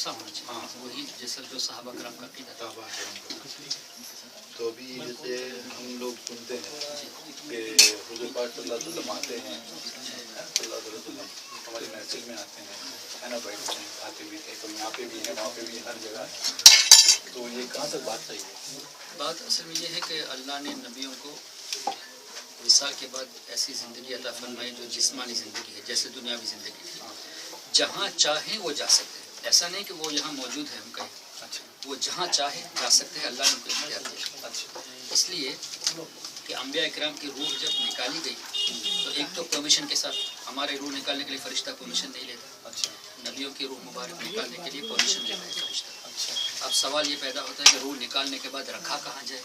ایسا ہونا چاہیے وہی جیسا جو صحابہ کرام کا عقیدہ تھا. تو ابھی جیسے ہم لوگ سنتے ہیں کہ حضور پاک صلی اللہ علیہ وسلم آتے ہیں، صلی اللہ علیہ وسلم ہماری محفل میں آتے ہیں، ہے نا، بیٹھتے ہیں، کھاتے پیتے ہیں، تو یہاں پہ بھی ہے وہاں پہ بھی ہر جگہ ہے. تو یہ کہاں تک بات صحیح ہے؟ بات اصل میں یہ ہے کہ اللہ نے نبیوں کو وصال کے بعد ایسی زندگی عطا فرمائی جو جسمانی زندگی ہے، جیسے دنیاوی زندگی تھی. جہاں چاہیں وہ جا سکتے ہیں، ایسا نہیں کہ وہ یہاں موجود ہے ہم کہیں، وہ جہاں چاہے جا سکتے ہیں. اللہ نے ان کو اختیار دیا. اس لیے کہ انبیاء اکرام کی روح جب نکالی گئی تو ایک تو پرمیشن کے ساتھ، ہمارے روح نکالنے کے لیے فرشتہ پرمیشن نہیں لیتا، نبیوں کی روح مبارک نکالنے کے لیے پرمیشن لیتا ہے فرشتہ. اب سوال یہ پیدا ہوتا ہے کہ روح نکالنے کے بعد رکھا کہاں جائے.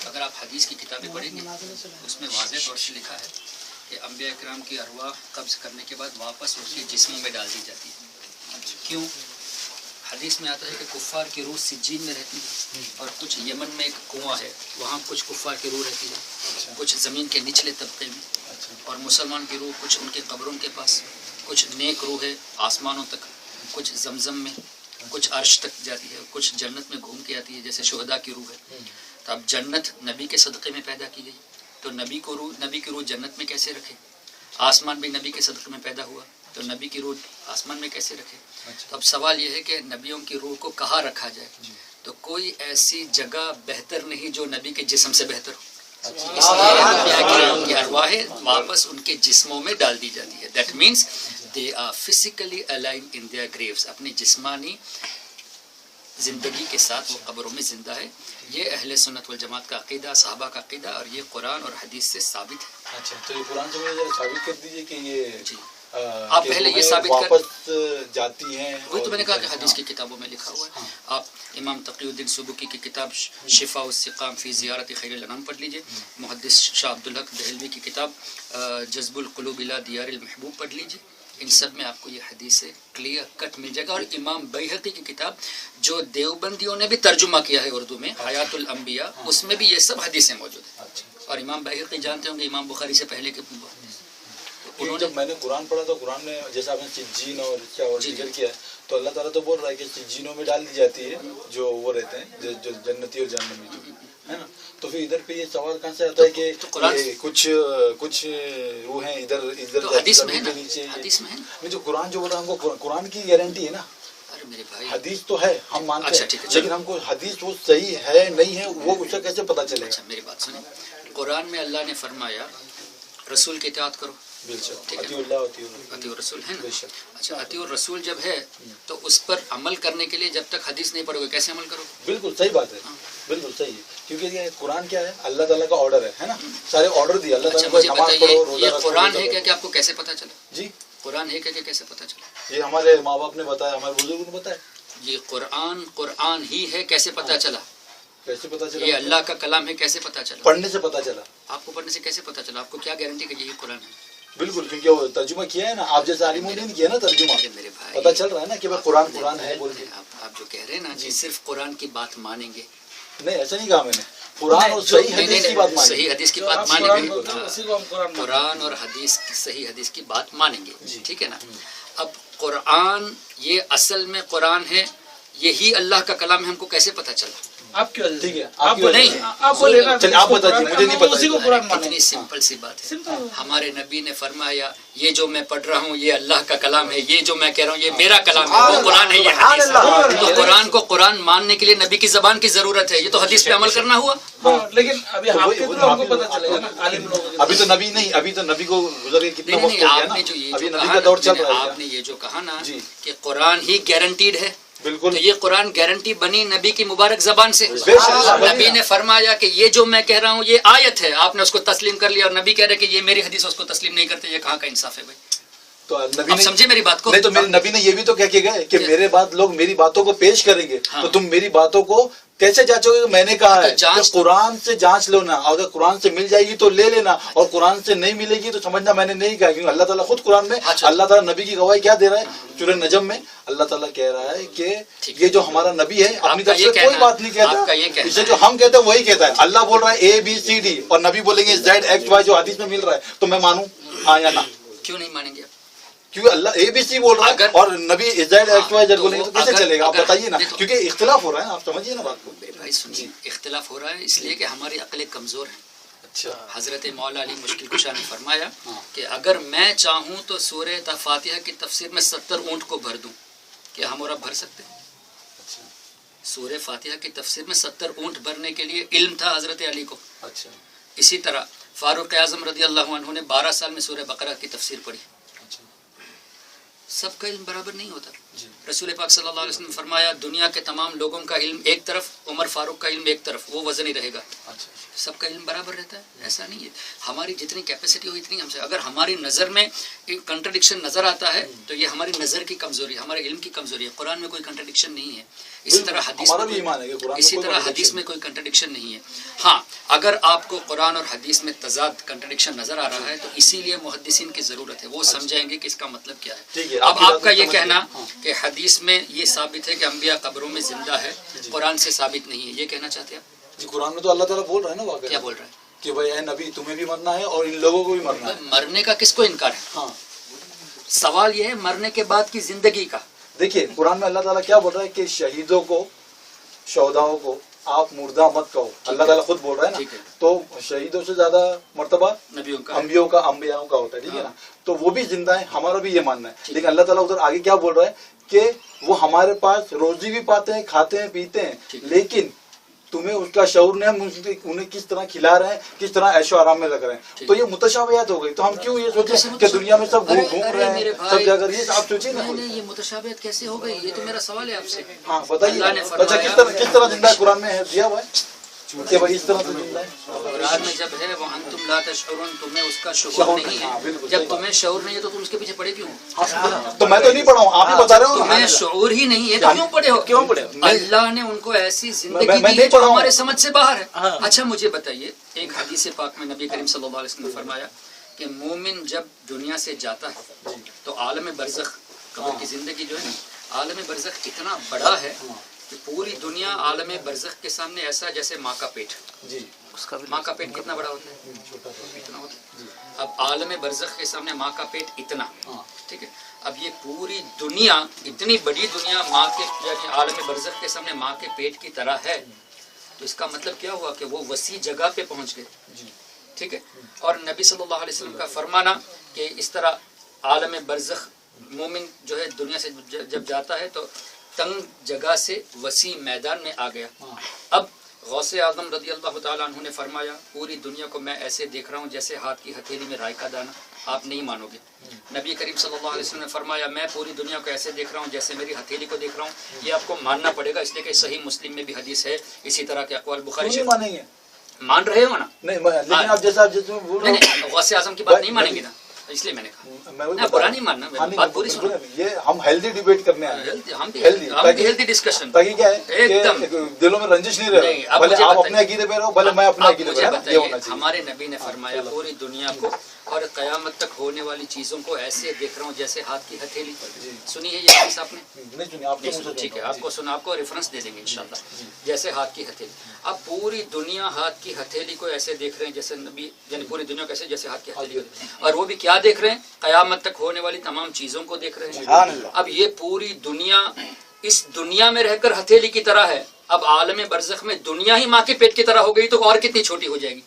اگر آپ حدیث کی کتابیں پڑھیں گے اس میں واضح طور سے لکھا ہے کہ انبیاء اکرام کی ارواح قبض کرنے کے بعد واپس اس کے جسموں میں ڈال دی جاتی ہے. کیوں؟ حدیث میں آتا ہے کہ کفار کی روح سجین میں رہتی ہے، اور کچھ یمن میں ایک کنواں ہے وہاں کچھ کفار کی روح رہتی ہے، کچھ زمین کے نچلے طبقے میں، اور مسلمان کی روح کچھ ان کے قبروں کے پاس، کچھ نیک روح ہے آسمانوں تک، کچھ زمزم میں، کچھ عرش تک جاتی ہے، کچھ جنت میں گھوم کے آتی ہے جیسے شہداء کی روح ہے. تو اب جنت نبی کے صدقے میں پیدا کی گئی تو نبی کی روح جنت میں کیسے رکھے؟ آسمان بھی نبی کے صدقے میں پیدا ہوا تو نبی کی روح آسمان میں کیسے رکھے؟ تو اب سوال یہ ہے کہ نبیوں کی روح کو کہاں رکھا جائے؟ تو کوئی ایسی جگہ بہتر نہیں جو نبی کے جسم سے بہتر ہو. اس لیے انبیاء کرام کی ارواح واپس ان کے جسموں میں ڈال دی جاتی ہے. That means they are physically alive in their graves. اپنی جسمانی زندگی کے ساتھ وہ قبروں میں زندہ ہے. یہ اہل سنت والجماعت کا عقیدہ، صحابہ کا عقیدہ، اور یہ قرآن اور حدیث سے ثابت ہے. اچھا، تو یہ قرآن سے مجھے ثابت کر دیجیے کہ یہ آپ پہلے یہ ثابت کر واپس جاتی ہیں. وہی تو میں نے کہا کہ حدیث کی کتابوں میں لکھا ہوا ہے. آپ امام تقی الدین سبکی کی کتاب شفاء السقام فی زیارت خیر الانام پڑھ لیجئے، محدث شاہ عبدالحق دہلوی کی کتاب جذب القلوب الی دیار المحبوب پڑھ لیجئے. ان سب میں آپ کو یہ حدیث کلیئر کٹ مل جائے گا. اور امام بیہقی کی کتاب جو دیوبندیوں نے بھی ترجمہ کیا ہے اردو میں، حیات الانبیاء، اس میں بھی یہ سب حدیثیں موجود ہیں. اور امام بیہقی جانتے ہوں گے امام بخاری سے پہلے کے جب میں نے قرآن پڑھا تو قرآن میں جیسا آپ نے سجین اور ذکر کیا ہے تو اللہ تعالیٰ تو بول رہا ہے کہ سجینوں میں ڈال دی جاتی ہے جو وہ رہتے ہیں جو جنتی اور جہنمی جو ہے نا. تو پھر ادھر پہ یہ سوال کہاں سے آتا ہے کہ کچھ روح ہیں ادھر حدیث میں ہے نا، جو قرآن جو بول رہا ہے ہم کو قرآن کی گارنٹی ہے نا. حدیث تو ہے ہم مانتے ہیں لیکن ہم کو حدیث وہ صحیح ہے نہیں ہے وہ اس سے کیسے پتا چلے گا؟ میری بات سنیں، قرآن میں اللہ نے فرمایا رسول کی اطاعت کرو، عطیع الرسول ہے نا. اچھا، عطیع الرسول جب ہے تو اس پر عمل کرنے کے لیے جب تک حدیث نہیں پڑھو گے کیسے عمل کرو؟ بالکل صحیح بات ہے، بالکل صحیح ہے. کیونکہ یہ قرآن کیا ہے؟ اللہ تعالیٰ کا آرڈر ہے نا، سارے آرڈر دیا اللہ تعالیٰ کو. نماز پڑھو، روزہ یہ قرآن ہے کیا کہ آپ کو کیسے پتا چلا؟ جی قرآن ہے کیا کہ کیسے پتا چلا؟ یہ ہمارے ماں باپ نے بتایا، ہمارے بزرگوں نے بتایا. یہ قرآن ہی ہے کیسے پتا چلا؟ کیسے پتا چلا؟ یہ اللہ کا کلام ہے کیسے پتا چلا؟ پڑھنے سے پتا چلا. آپ کو پڑھنے سے کیسے پتا چلا؟ آپ کو کیا گارنٹی کہ یہی قرآن ہے؟ بالکل، کیونکہ وہ ترجمہ کیا ہے نا، آپ جیسے عالموں نے کیا نا ترجمہ، میرے بھائی پتا چل رہا ہے نا کہ قرآن ہے بول کے. آپ جو کہہ رہے ہیں نا جی صرف قرآن کی بات مانیں گے، نہیں ایسا نہیں کہا میں نے. قرآن اور صحیح حدیث کی بات مانیں گے. صحیح حدیث کی بات مانیں گے، قرآن اور حدیث صحیح حدیث کی بات مانیں گے، ٹھیک ہے نا. اب قرآن یہ اصل میں قرآن ہے، یہی اللہ کا کلام ہے، ہم کو کیسے پتا چلا؟ آپ کی وجہ سے. ٹھیک ہے، آپ کو نہیں، آپ بتا دیجیے، مجھے نہیں پتا. کتنی سمپل سی بات ہے. ہمارے نبی نے فرمایا یہ جو میں پڑھ رہا ہوں یہ اللہ کا کلام ہے، یہ جو میں کہہ رہا ہوں یہ میرا کلام ہے، وہ قرآن ہے، یہ حدیث ہے. تو قرآن کو قرآن ماننے کے لیے نبی کی زبان کی ضرورت ہے، یہ تو حدیث پہ عمل کرنا ہوا. لیکن ابھی آپ کے تو ہم کو پتا چلے گا نا عالم لوگ. ابھی تو نبی نہیں، ابھی تو نبی کو گزر کے کتنا وقت ہو گیا نا. آپ نے جو یہ ابھی نبی کا دور چل رہا ہے. آپ نے یہ جو کہا نا کہ قرآن ہی گارنٹیڈ ہے، بالکل. تو یہ قرآن گارنٹی بنی نبی کی مبارک زبان سے. نبی نے فرمایا کہ یہ جو میں کہہ رہا ہوں یہ آیت ہے، آپ نے اس کو تسلیم کر لیا، اور نبی کہہ رہے کہ یہ میری حدیث اس کو تسلیم نہیں کرتے. یہ کہاں کا انصاف ہے بھائی؟ تو نبی آپ سمجھے میری بات کو؟ نہیں تو میرے نبی نے یہ بھی تو کہہ کے گئے کہ میرے بعد لوگ میری باتوں کو پیش کریں گے، تو تم میری باتوں کو کیسے جانچو گے؟ میں نے کہا ہے کہ قرآن سے جانچ لو نا، اگر قرآن سے مل جائے گی تو لے لینا، اور قرآن سے نہیں ملے گی تو سمجھنا میں نے نہیں کہا. کیونکہ اللہ تعالیٰ خود قرآن میں اللہ تعالیٰ نبی کی گواہی کیا دے رہا ہے؟ سورہ نجم میں اللہ تعالیٰ کہہ رہا ہے کہ یہ جو ہمارا نبی ہے اپنی طرف سے کوئی بات نہیں کہتا، اسے جو ہم کہتے ہیں وہی کہتا ہے. اللہ بول رہا ہے ABCD اور نبی بولیں گے ZXY جو حدیث میں مل رہا ہے، تو میں مانوں ہاں یا نہ؟ کیوں نہیں مانیں گے آپ؟ کیونکہ اللہ اے بی سی بول رہا ہے اور نبی زیڈ ایکس وائی زیڈ بولیں گے تو کیسے چلے گا؟ آپ بتائیے نا، کیونکہ اختلاف ہو رہا ہے، آپ سمجھیے نا بات کو. بھائی سنیے، اختلاف ہو رہا ہے اس لیے کہ ہماری عقلیں کمزور ہیں. حضرت مولا علی مشکل کشا نے فرمایا کہ اگر میں چاہوں تو سورہ فاتحہ کی تفسیر میں 70 اونٹ کو بھر دوں، کیا ہم اور اب بھر سکتے ہیں؟ سورہ فاتحہ کی تفسیر میں 70 اونٹ بھرنے کے لیے علم تھا حضرت علی کو. اسی طرح فاروق اعظم رضی اللہ عنہ نے 12 سال میں سورہ بقرہ کی تفسیر پڑھی. سب کا علم برابر نہیں ہوتا. رسول پاک صلی اللہ علیہ وسلم نے فرمایا دنیا کے تمام لوگوں کا علم ایک طرف، عمر فاروق کا علم ایک طرف، وہ وزن ہی رہے گا. سب کا علم برابر رہتا ہے؟ ایسا نہیں ہے. ہماری جتنی کیپیسٹی ہو اتنی ہم سے. اگر ہماری نظر میں کنٹرڈکشن نظر آتا ہے تو یہ ہماری نظر کی کمزوری ہے، ہمارے علم کی کمزوری ہے. قرآن میں کوئی کنٹرڈکشن نہیں ہے. اسی طرح حدیث میں کوئی کنٹرڈکشن نہیں ہے. ہاں اگر آپ کو قرآن اور حدیث میں تضاد کنٹرڈکشن نظر آ رہا ہے تو اسی لیے محدثین کی ضرورت ہے. وہ سمجھائیں گے کہ اس کا مطلب کیا ہے. اب آپ کا یہ کہنا کہ حدیث میں یہ ثابت ہے کہ انبیاء قبروں میں زندہ ہے، قرآن سے ثابت نہیں ہے، یہ کہنا چاہتے ہیں آپ؟ جی قرآن میں تو اللہ تعالیٰ بول رہا ہے نا، واقعی کیا بول رہا ہے کہ بھائی اے نبی تمہیں بھی مرنا ہے اور ان لوگوں کو بھی مرنا ہے. مرنے کا کس کو انکار ہے؟ ہاں سوال یہ ہے مرنے کے بعد کی زندگی کا. دیکھیے قرآن میں اللہ تعالیٰ کیا بول رہا ہے کہ شہیدوں کو، شہداؤں کو آپ مردہ مت کہو. اللہ تعالیٰ خود بول رہا ہے نا. تو شہیدوں سے زیادہ مرتبہ انبیاءوں کا ہوتا ہے. ٹھیک ہے نا. تو وہ بھی زندہ ہیں، ہمارا بھی یہ ماننا ہے. لیکن اللہ تعالیٰ ادھر آگے کیا بول رہا ہے کہ وہ ہمارے پاس روزی بھی پاتے ہیں، کھاتے ہیں، پیتے ہیں، لیکن تمہیں اس کا شعور نہیں، ہم انہیں کس طرح کھلا رہے ہیں، کس طرح عیش و آرام میں لگ رہے ہیں. تو یہ متشابہات ہو گئی. تو ہم کیوں یہ سوچیں کہ دنیا میں سب گھوم رہے ہیں، سب جگہ یہ آپ سوچیں نا. یہ متشابہت کیسے ہو گئی؟ یہ تو میرا سوال ہے آپ سے. ہاں بتائیے اچھا کس طرح زندہ ہے قرآن میں دیا ہوا ہے کہ بھائی اس طرح سے زندہ ہے. قرآن میں جب ہے وَأَنْتُمْ لَا تَشْعُرُونَ، تمہیں اس کا شعور نہیں ہے. جب تمہیں شعور نہیں ہے تو تم اس کے پیچھے پڑے کیوں؟ تو میں تو نہیں پڑھا ہوں، آپ ہی بتا رہے ہو. تمہیں شعور ہی نہیں ہے تو کیوں پڑے ہو؟ کیوں پڑے؟ اللہ نے ان کو ایسی زندگی دی ہے جو ہمارے سمجھ سے باہر ہے. اچھا مجھے بتائیے، ایک حدیث پاک میں نبی کریم صلی اللہ علیہ وسلم نے فرمایا کہ مومن جب دنیا سے جاتا ہے تو عالم برزخ، قبر کی زندگی جو ہے عالم برزخ اتنا بڑا ہے کہ پوری دنیا عالم برزخ کے سامنے ایسا جیسے ماں کا پیٹ. ماں کا پیٹ کتنا بڑا ہوتا ہے؟ اتنا ہوتا ہے. اب عالم برزخ کے سامنے ماں کا پیٹ اتنا، ٹھیک ہے. اب یہ پوری دنیا، اتنی بڑی دنیا ماں کے یعنی عالم برزخ کے سامنے ماں کے پیٹ کی طرح ہے. تو اس کا مطلب کیا ہوا کہ وہ وسیع جگہ پہ پہنچ گئے. ٹھیک ہے. اور نبی صلی اللہ علیہ وسلم کا فرمانا کہ اس طرح عالم برزخ مومن جو ہے دنیا سے جب جاتا ہے تو تنگ جگہ سے وسیع میدان میں آ گیا. اب غوث اعظم رضی اللہ تعالیٰ عنہ نے فرمایا پوری دنیا کو میں ایسے دیکھ رہا ہوں جیسے ہاتھ کی ہتھیلی میں رائی کا دانہ. آپ نہیں مانو گے. نبی کریم صلی اللہ علیہ وسلم نے فرمایا میں پوری دنیا کو ایسے دیکھ رہا ہوں جیسے میری ہتھیلی کو دیکھ رہا ہوں. یہ آپ کو ماننا پڑے گا اس لیے کہ صحیح مسلم میں بھی حدیث ہے. اسی طرح کے اقوال بخاری شریف مانیں گے. مان رہے ہو نا؟ نہیں لیکن آپ جیسا بول رہے ہیں غوث اعظم کی بات نہیں مانیں گے نا، اس لیے میں نے کہا برا نہیں ماننا، بات پوری سنو. یہ ہم ہیلدی ڈیبیٹ کرنے آئے ہیں، ہم بھی ہیلدی ڈسکشن تاکہ کیا ہے کہ دلوں میں رنجش نہیں رہے. بھلے آپ اپنے عقیدے پہ رہو، بھلے میں اپنے عقیدے پہ رہوں. یہ ہونا چاہیے. ہمارے نبی نے فرمایا پوری دنیا کو اور قیامت تک ہونے والی چیزوں کو ایسے دیکھ رہا ہوں جیسے ہاتھ کی ہتھیلی. سنی ہے یہ حدیث آپ نے؟ نہیں سنی. آپ نے ٹھیک ہے، آپ کو سنا، آپ کو ریفرنس دے دیں گے انشاءاللہ. جیسے ہاتھ کی ہتھیلی. اب پوری دنیا ہاتھ کی ہتھیلی کو ایسے دیکھ رہے ہیں جیسے نبی یعنی پوری دنیا کو ایسے جیسے ہاتھ کی ہتھیلی کو، اور وہ بھی کیا دیکھ رہے ہیں؟ قیامت تک ہونے والی تمام چیزوں کو دیکھ رہے ہیں. اب یہ پوری دنیا اس دنیا میں رہ کر ہتھیلی کی طرح ہے. اب عالم برزخ میں دنیا ہی ماں کے پیٹ کی طرح ہو گئی تو اور کتنی چھوٹی ہو جائے گی.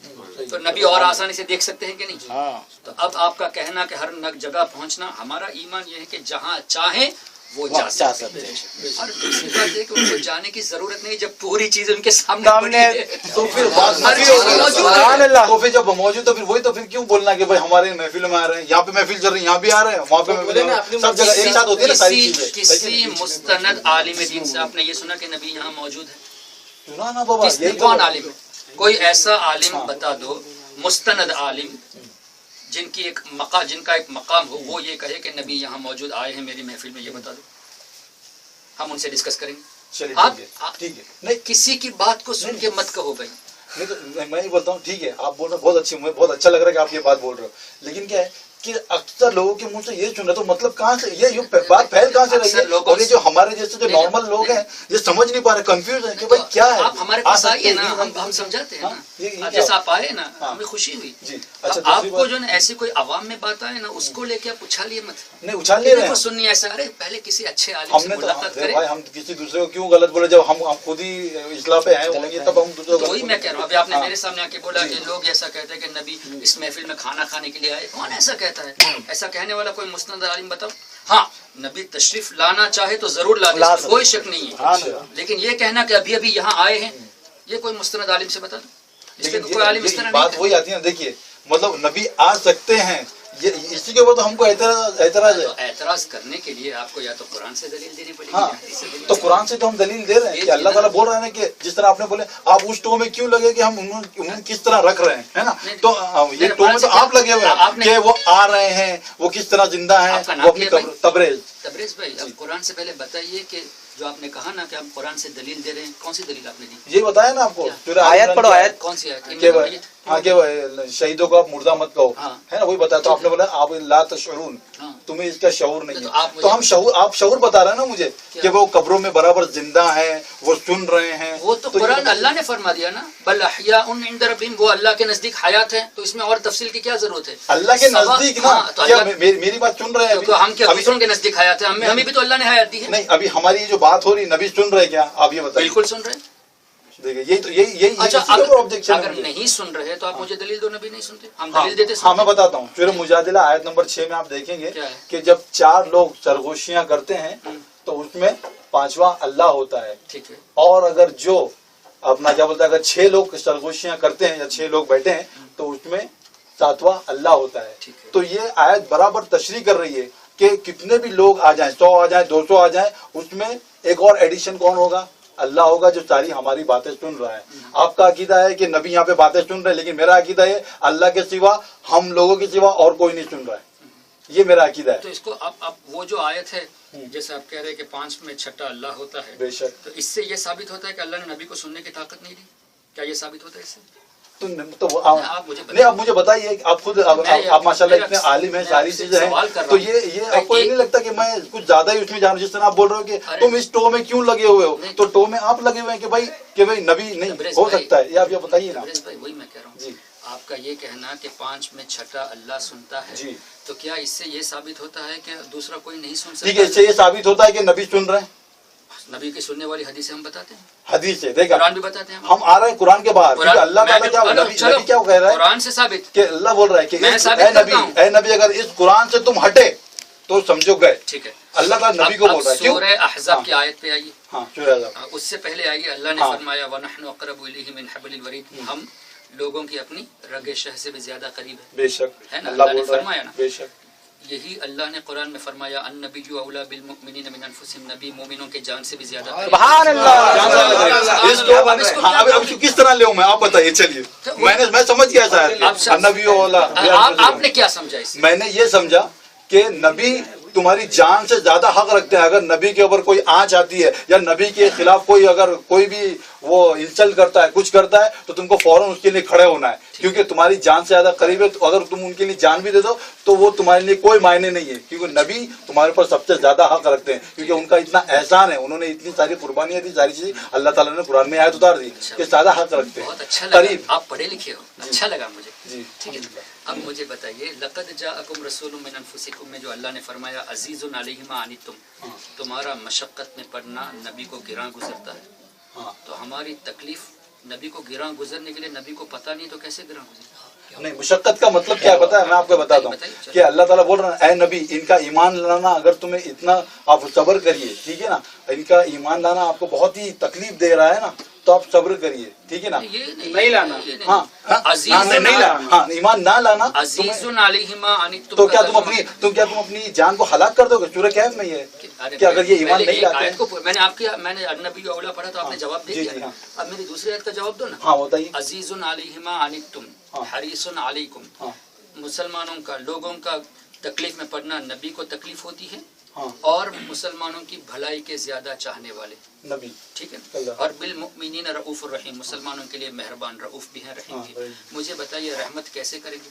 تو نبی اور آسانی سے دیکھ سکتے ہیں کہ نہیں؟ تو اب آپ کا کہنا کہ ہر نگ جگہ پہنچنا، ہمارا ایمان یہ ہے کہ جہاں چاہیں وہ جا سکتے ہیں. اور دوسری بات ہے کہ ان کو جانے کی ضرورت نہیں جب پوری چیز ان کے سامنے تو پھر جب موجود تو پھر وہی تو پھر کیوں بولنا کہ بھائی ہمارے محفل میں آ رہے ہیں، یہاں پہ محفل چل رہی ہے، یہاں بھی آ رہے ہیں، وہاں پہ سب جگہ ایک ساتھ ہوتی ہے نا ساری چیزیں. کسی مستند عالم دین سے آپ نے یہ سنا کہ نبی یہاں موجود ہے؟ سنا نا بابا. کون عالم ہے؟ کوئی ایسا عالم بتا دو، مستند عالم جن کا ایک مقام ہو، وہ یہ کہے کہ نبی یہاں موجود آئے ہیں میری محفل میں، یہ بتا دو. ہم ان سے ڈسکس کریں گے. آپ نہیں کسی کی بات کو سن کے مت کہو بھائی. نہیں تو میں یہ بولتا ہوں ٹھیک ہے آپ بول رہے ہیں بہت اچھی، مجھے بہت اچھا لگ رہا ہے کہ آپ یہ بات بول رہے ہو. لیکن کیا ہے کہ اکثر لوگوں کے منہ سے یہ سن رہا تو مطلب کہاں سے یہ بات پھیل کہاں سے رہی ہے؟ اور یہ جو ہمارے جیسے جو نارمل لوگ ہیں یہ سمجھ نہیں پا رہے، کنفیوز ہیں کہ بھائی کیا ہے. آپ ہمارے پاس آئیے نا، ہم سمجھاتے ہیں نا. جیسے آپ آئے نا ہمیں خوشی ہوئی. آپ کو جو نا ایسی کوئی عوام میں بات آئے نا اس کو لے کے آپ اچھالیے مت. نہیں اچھال لے رہے ہیں، سننی ایسا. ارے پہلے کسی اچھے عالم سے ملاقات کریں. ہم کسی دوسرے کو کیوں غلط بولے جب ہم خود ہی اصلاح پہ ہیں تب ہم دوسرے کو. وہی میں کہہ رہا ہوں. ابھی آپ نے میرے سامنے آ کے بولا کہ لوگ ایسا کہتے ہیں کہ نبی اس محفل میں کھانا کھانے کے لیے آئے. کون ایسا کہتا ہے؟ ایسا کہنے والا کوئی مستند عالم بتاؤ. ہاں نبی تشریف لانا چاہے تو ضرور لا دے، کوئی شک نہیں ہے. لیکن یہ کہنا کہ ابھی ابھی یہاں آئے ہیں، یہ کوئی مستند عالم سے بتا دو. اس پہ کوئی عالم اس طرح بات وہی آتی ہے نا. دیکھیے مطلب نبی آ سکتے ہیں، اسی کے اوپر تو ہم کو اعتراض ہے. اعتراض کرنے کے لیے آپ کو یا تو قرآن سے دلیل دینی پڑے گی. ہاں تو قرآن سے تو ہم دلیل دے رہے ہیں کہ اللہ تعالیٰ بول رہے ہیں کہ جس طرح آپ نے بولے آپ اس ٹو میں کیوں لگے کہ ہم انہیں کس طرح رکھ رہے ہیں، ہے نا. تو یہ ٹو میں تو آپ لگے ہوئے ہیں کہ وہ آ رہے ہیں، وہ کس طرح زندہ ہیں. وہ اپنی تبریز بھائی اب قرآن سے پہلے بتائیے کہ جو آپ نے کہا نا کہ ہم قرآن سے دلیل دے رہے ہیں، کون سی دلیل آپ نے دی؟ یہ بتایا نا آپ کو. آیت پڑھو آیت. کون سی آیت؟ ہاں کہ شہیدوں کو آپ مردہ مت کہو، ہے نا. وہی بتایا تو آپ نے بولا آپ لا تشعرون، تمہیں اس کا شعور نہیں ہے. تو ہم شعور، آپ شعور بتا رہے ہیں نا مجھے کہ وہ قبروں میں برابر زندہ ہیں، وہ سن رہے ہیں. وہ تو قرآن اللہ نے فرما دیا نا، بل احیاء عند ربہم، وہ اللہ کے نزدیک حیات ہیں. تو اس میں اور تفصیل کی کیا ضرورت ہے؟ اللہ کے نزدیک نا. کیا میری بات سن رہے ہیں؟ ہم کیا دوسروں کے نزدیک حیات ہیں؟ ہمیں بھی تو اللہ نے حیات دی ہے. نہیں ابھی ہماری جو بات ہو رہی نبی سن رہے کیا؟ آپ یہ بتائیے. بالکل سن رہے ہیں. اچھا اگر نہیں سن رہے تو آپ مجھے دلیل دو. نبی نہیں سنتے، ہم دلیل دیتے. ہاں میں بتاتا ہوں. سورہ مجادلہ آیت نمبر 6 میں آپ دیکھیں گے کہ جب 4 لوگ سرگوشیاں کرتے ہیں تو اس میں 5واں اللہ ہوتا ہے. ٹھیک ہے. اور اگر جو اپنا کیا بولتا ہے اگر 6 لوگ سرگوشیاں کرتے ہیں یا 6 لوگ بیٹھے ہیں تو اس میں 7واں اللہ ہوتا ہے. تو یہ آیت برابر تشریح کر رہی ہے کہ کتنے بھی لوگ آ جائیں، 100 آ جائیں، 200 آ جائیں، اس میں ایک اور ایڈیشن کون ہوگا؟ اللہ ہوگا جو ساری ہماری باتیں سن رہا ہے. آپ کا عقیدہ ہے کہ نبی یہاں پہ باتیں سن رہے ہیں، لیکن میرا عقیدہ ہے اللہ کے سوا، ہم لوگوں کے سوا اور کوئی نہیں سن رہا ہے. یہ میرا عقیدہ ہے. تو اس کو اب وہ جو آیت ہے جیسے آپ کہہ رہے ہیں کہ 5 میں 6 اللہ ہوتا ہے، بے شک. تو اس سے یہ ثابت ہوتا ہے کہ اللہ نے نبی کو سننے کی طاقت نہیں دی. کیا یہ ثابت ہوتا ہے اس سے؟ نہیں آپ مجھے بتائیے، آپ خود آپ ماشاءاللہ اتنے عالم ہیں، ساری چیزیں ہیں، تو یہ آپ کو نہیں لگتا کہ میں کچھ زیادہ ہی اس میں جانوں؟ جس طرح آپ بول رہے ہو کہ تم اس ٹو میں کیوں لگے ہوئے ہو، تو ٹو میں آپ لگے ہوئے ہیں کہ بھائی نبی نہیں ہو سکتا ہے. یہ آپ یہ بتائیے نا. وہی میں کہہ رہا ہوں. آپ کا یہ کہنا کہ 5 میں 6 اللہ سنتا ہے، تو کیا اس سے یہ ثابت ہوتا ہے کہ دوسرا کوئی نہیں سن سکتا؟ ٹھیک ہے، اس سے یہ ثابت ہوتا ہے کہ نبی سن رہے ہیں. نبی کی سننے والی حدیثیں ہم بتاتے ہیں، حدیث ہے. دیکھا قرآن بھی بتاتے ہیں. ہم آ رہے ہیں قرآن کے باہر. اللہ تعالیٰ کیا کہہ رہا ہے؟ قرآن سے ثابت کہ اللہ بول رہا ہے کہ اے نبی اگر اس قرآن سے تم ہٹے تو سمجھو گئے. ٹھیک ہے. اللہ تعالیٰ نبی کو بول رہا ہے. سورہ احزاب کی آیت پہ آئیے. ہاں سورہ احزاب. اس سے پہلے آئیے. اللہ نے فرمایا وَنَحْنُ أَقْرَبُ إِلَيْهِ مِنْ حَبْلِ الْوَرِيدِ، ہم لوگوں کی اپنی رگ شہ سے بھی زیادہ قریب ہے. بے شک ہے نا. اللہ نے بول رہا فرمایا نا. بے شک. یہی اللہ نے قرآن میں فرمایا النبی اولیٰ بالمؤمنین من انفسہم، نبی مومنوں کے جان سے بھی زیادہ. سبحان اللہ. اب کس طرح لے میں آپ بتائیے. چلیے میں سمجھ گیا شاید نبی اولا. آپ نے کیا سمجھا اس سے؟ میں نے یہ سمجھا کہ نبی تمہاری جان سے زیادہ حق رکھتے ہیں. اگر نبی کے اوپر کوئی آنچ آتی ہے یا نبی کے خلاف کوئی اگر کوئی بھی وہ انسلٹ کرتا ہے، کچھ کرتا ہے، تو تم کو فوراً اس کے لیے کھڑے ہونا ہے، کیونکہ تمہاری جان سے زیادہ قریب ہے. تو اگر تم ان کے لیے جان بھی دے دو تو وہ تمہارے لیے کوئی معنی نہیں ہے، کیونکہ نبی تمہارے اوپر سب سے زیادہ حق رکھتے ہیں، کیونکہ ان کا اتنا احسان ہے، انہوں نے اتنی ساری قربانیاں دی، ساری چیزیں اللہ تعالیٰ نے قرآن میں آیت اتار دی کہ زیادہ حق رکھتے ہیں. بہت اچھا لگا، آپ پڑھے لکھے ہو، اچھا لگا مجھے. جی ٹھیک ہے. اب مجھے بتائیے لقد جاءکم رسول من انفسکم میں جو اللہ نے فرمایا عزیز علیہ ما عنتم، تمہارا مشقت میں پڑنا نبی کو گراں گزرتا ہے. تو ہماری تکلیف نبی کو گراں گزرنے کے لیے نبی کو پتہ نہیں تو کیسے گراں گزرے؟ نہیں مشقت کا مطلب کیا پتا ہے؟ میں آپ کو بتاتا ہوں کہ اللہ تعالیٰ بول رہا ہے اے نبی ان کا ایمان لانا اگر تمہیں اتنا آپ صبر کریے، ٹھیک ہے نا. ان کا ایمان لانا آپ کو بہت ہی تکلیف دے رہا ہے نا، تو آپ صبر کریے، ٹھیک ہے نا. نہیں لانا. ہاں نہیں لانا. ہاں ایمان نہ لانا. عزیز علیہ ما عنتم، تو کیا تم اپنی جان کو ہلاک کر دو گے؟ سورہ کہف میں یہ ہے کہ اگر یہ ایمان نہیں لاتے ہیں. میں نے النبی اولا پڑھا تو آپ نے جواب دے دیا. اب میری دوسری آیت کا جواب دو نا. ہاں بتائیے. عزیز علیہ ما عنتم حریص علیکم. مسلمانوں کا، لوگوں کا تکلیف میں پڑنا نبی کو تکلیف ہوتی ہے، اور مسلمانوں کی بھلائی کے زیادہ چاہنے والے نبی، ٹھیک ہے. اور بالمؤمنین رؤوف الرحیم، مسلمانوں کے لیے مہربان رؤوف بھی ہیں، رحیم بھی. مجھے بتائیے رحمت کیسے کریں گے؟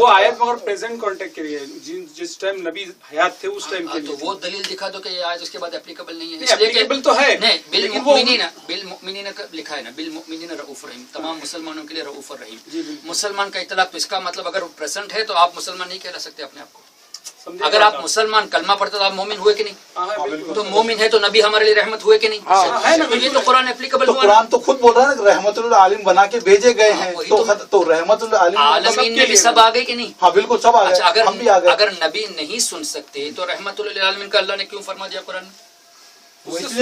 وہ آیت مگر پریزنٹ کانٹیکٹ کے لیے جس ٹائم نبی حیات تھے اس ٹائم کے تو لیے. وہ دلیل دکھا دو کہ یہ آیت اس کے بعد اپلیکیبل نہیں ہے. نہیں اپلیکیبل تو ہے نہیں لیکن وہ بالمؤمنین کا لکھا ہے نا, بالمؤمنین رؤوف رحیم, تمام مسلمانوں کے لیے رؤوف الرحیم. مسلمان کا اطلاق تو اس کا مطلب اگر پریزنٹ ہے تو آپ مسلمان نہیں کہلا سکتے اپنے آپ کو. اگر آپ مسلمان کلمہ پڑھتے تو آپ مومن ہوئے کہ نہیں؟ تو مومن ہے تو نبی ہمارے لیے رحمت ہوئے کہ نہیں؟ تو یہ تو قرآن اپلیکیبل ہوا. قرآن تو خود بول رہا ہے رحمت للعالمین بنا کے بھیجے گئے ہیں, تو رحمت عالمین میں بھی سب آ گئے کہ نہیں؟ ہاں بالکل سب آ گئے, ہم بھی آ گئے. اگر نبی نہیں سن سکتے تو رحمت للعالمین کا اللہ نے کیوں فرما دیا قرآن میں؟ اس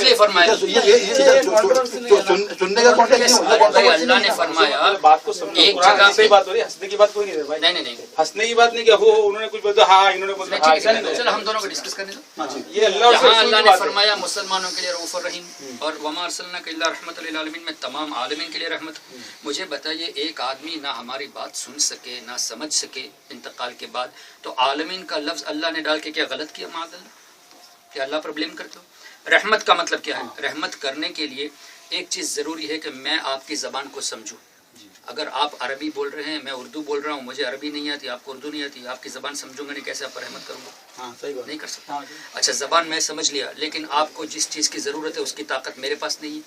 لیے فرمایا سننے کا اللہ نے فرمایا بات کو سمجھو. ایک جگہ پہ بات ہو رہی ہے, ہنسنے کی بات کوئی نہیں ہے بھائی. نہیں ہنسنے کی بات نہیں کہ وہ انہوں نے کچھ بولا ہاں انہوں نے بولا چلو ہم دونوں کو ڈسکس کرنے دو. یہ اللہ یہاں اللہ نے فرمایا مسلمانوں کے لیے رؤوف الرحیم اور وما ارسلناک الا رحمت للعالمین میں تمام عالمین کے لیے رحمت. مجھے بتائیے ایک آدمی نہ ہماری بات سن سکے نہ سمجھ سکے انتقال کے بعد, تو عالمین کا لفظ اللہ نے ڈال کے کیا غلط کیا؟ معاذ اللہ, کیا اللہ پر بلیم کرتے ہو؟ رحمت کا مطلب کیا ہے؟ رحمت کرنے کے لیے ایک چیز ضروری ہے کہ میں آپ کی زبان کو سمجھوں. اگر آپ عربی بول رہے ہیں, میں اردو بول رہا ہوں, مجھے عربی نہیں آتی, آپ کو اردو نہیں آتی, آپ کی زبان سمجھوں گا نہیں, کیسے آپ پر رحمت کروں گا؟ نہیں کر سکتا. اچھا زبان میں سمجھ لیا, لیکن آپ کو جس چیز کی ضرورت ہے اس کی طاقت میرے پاس نہیں ہے,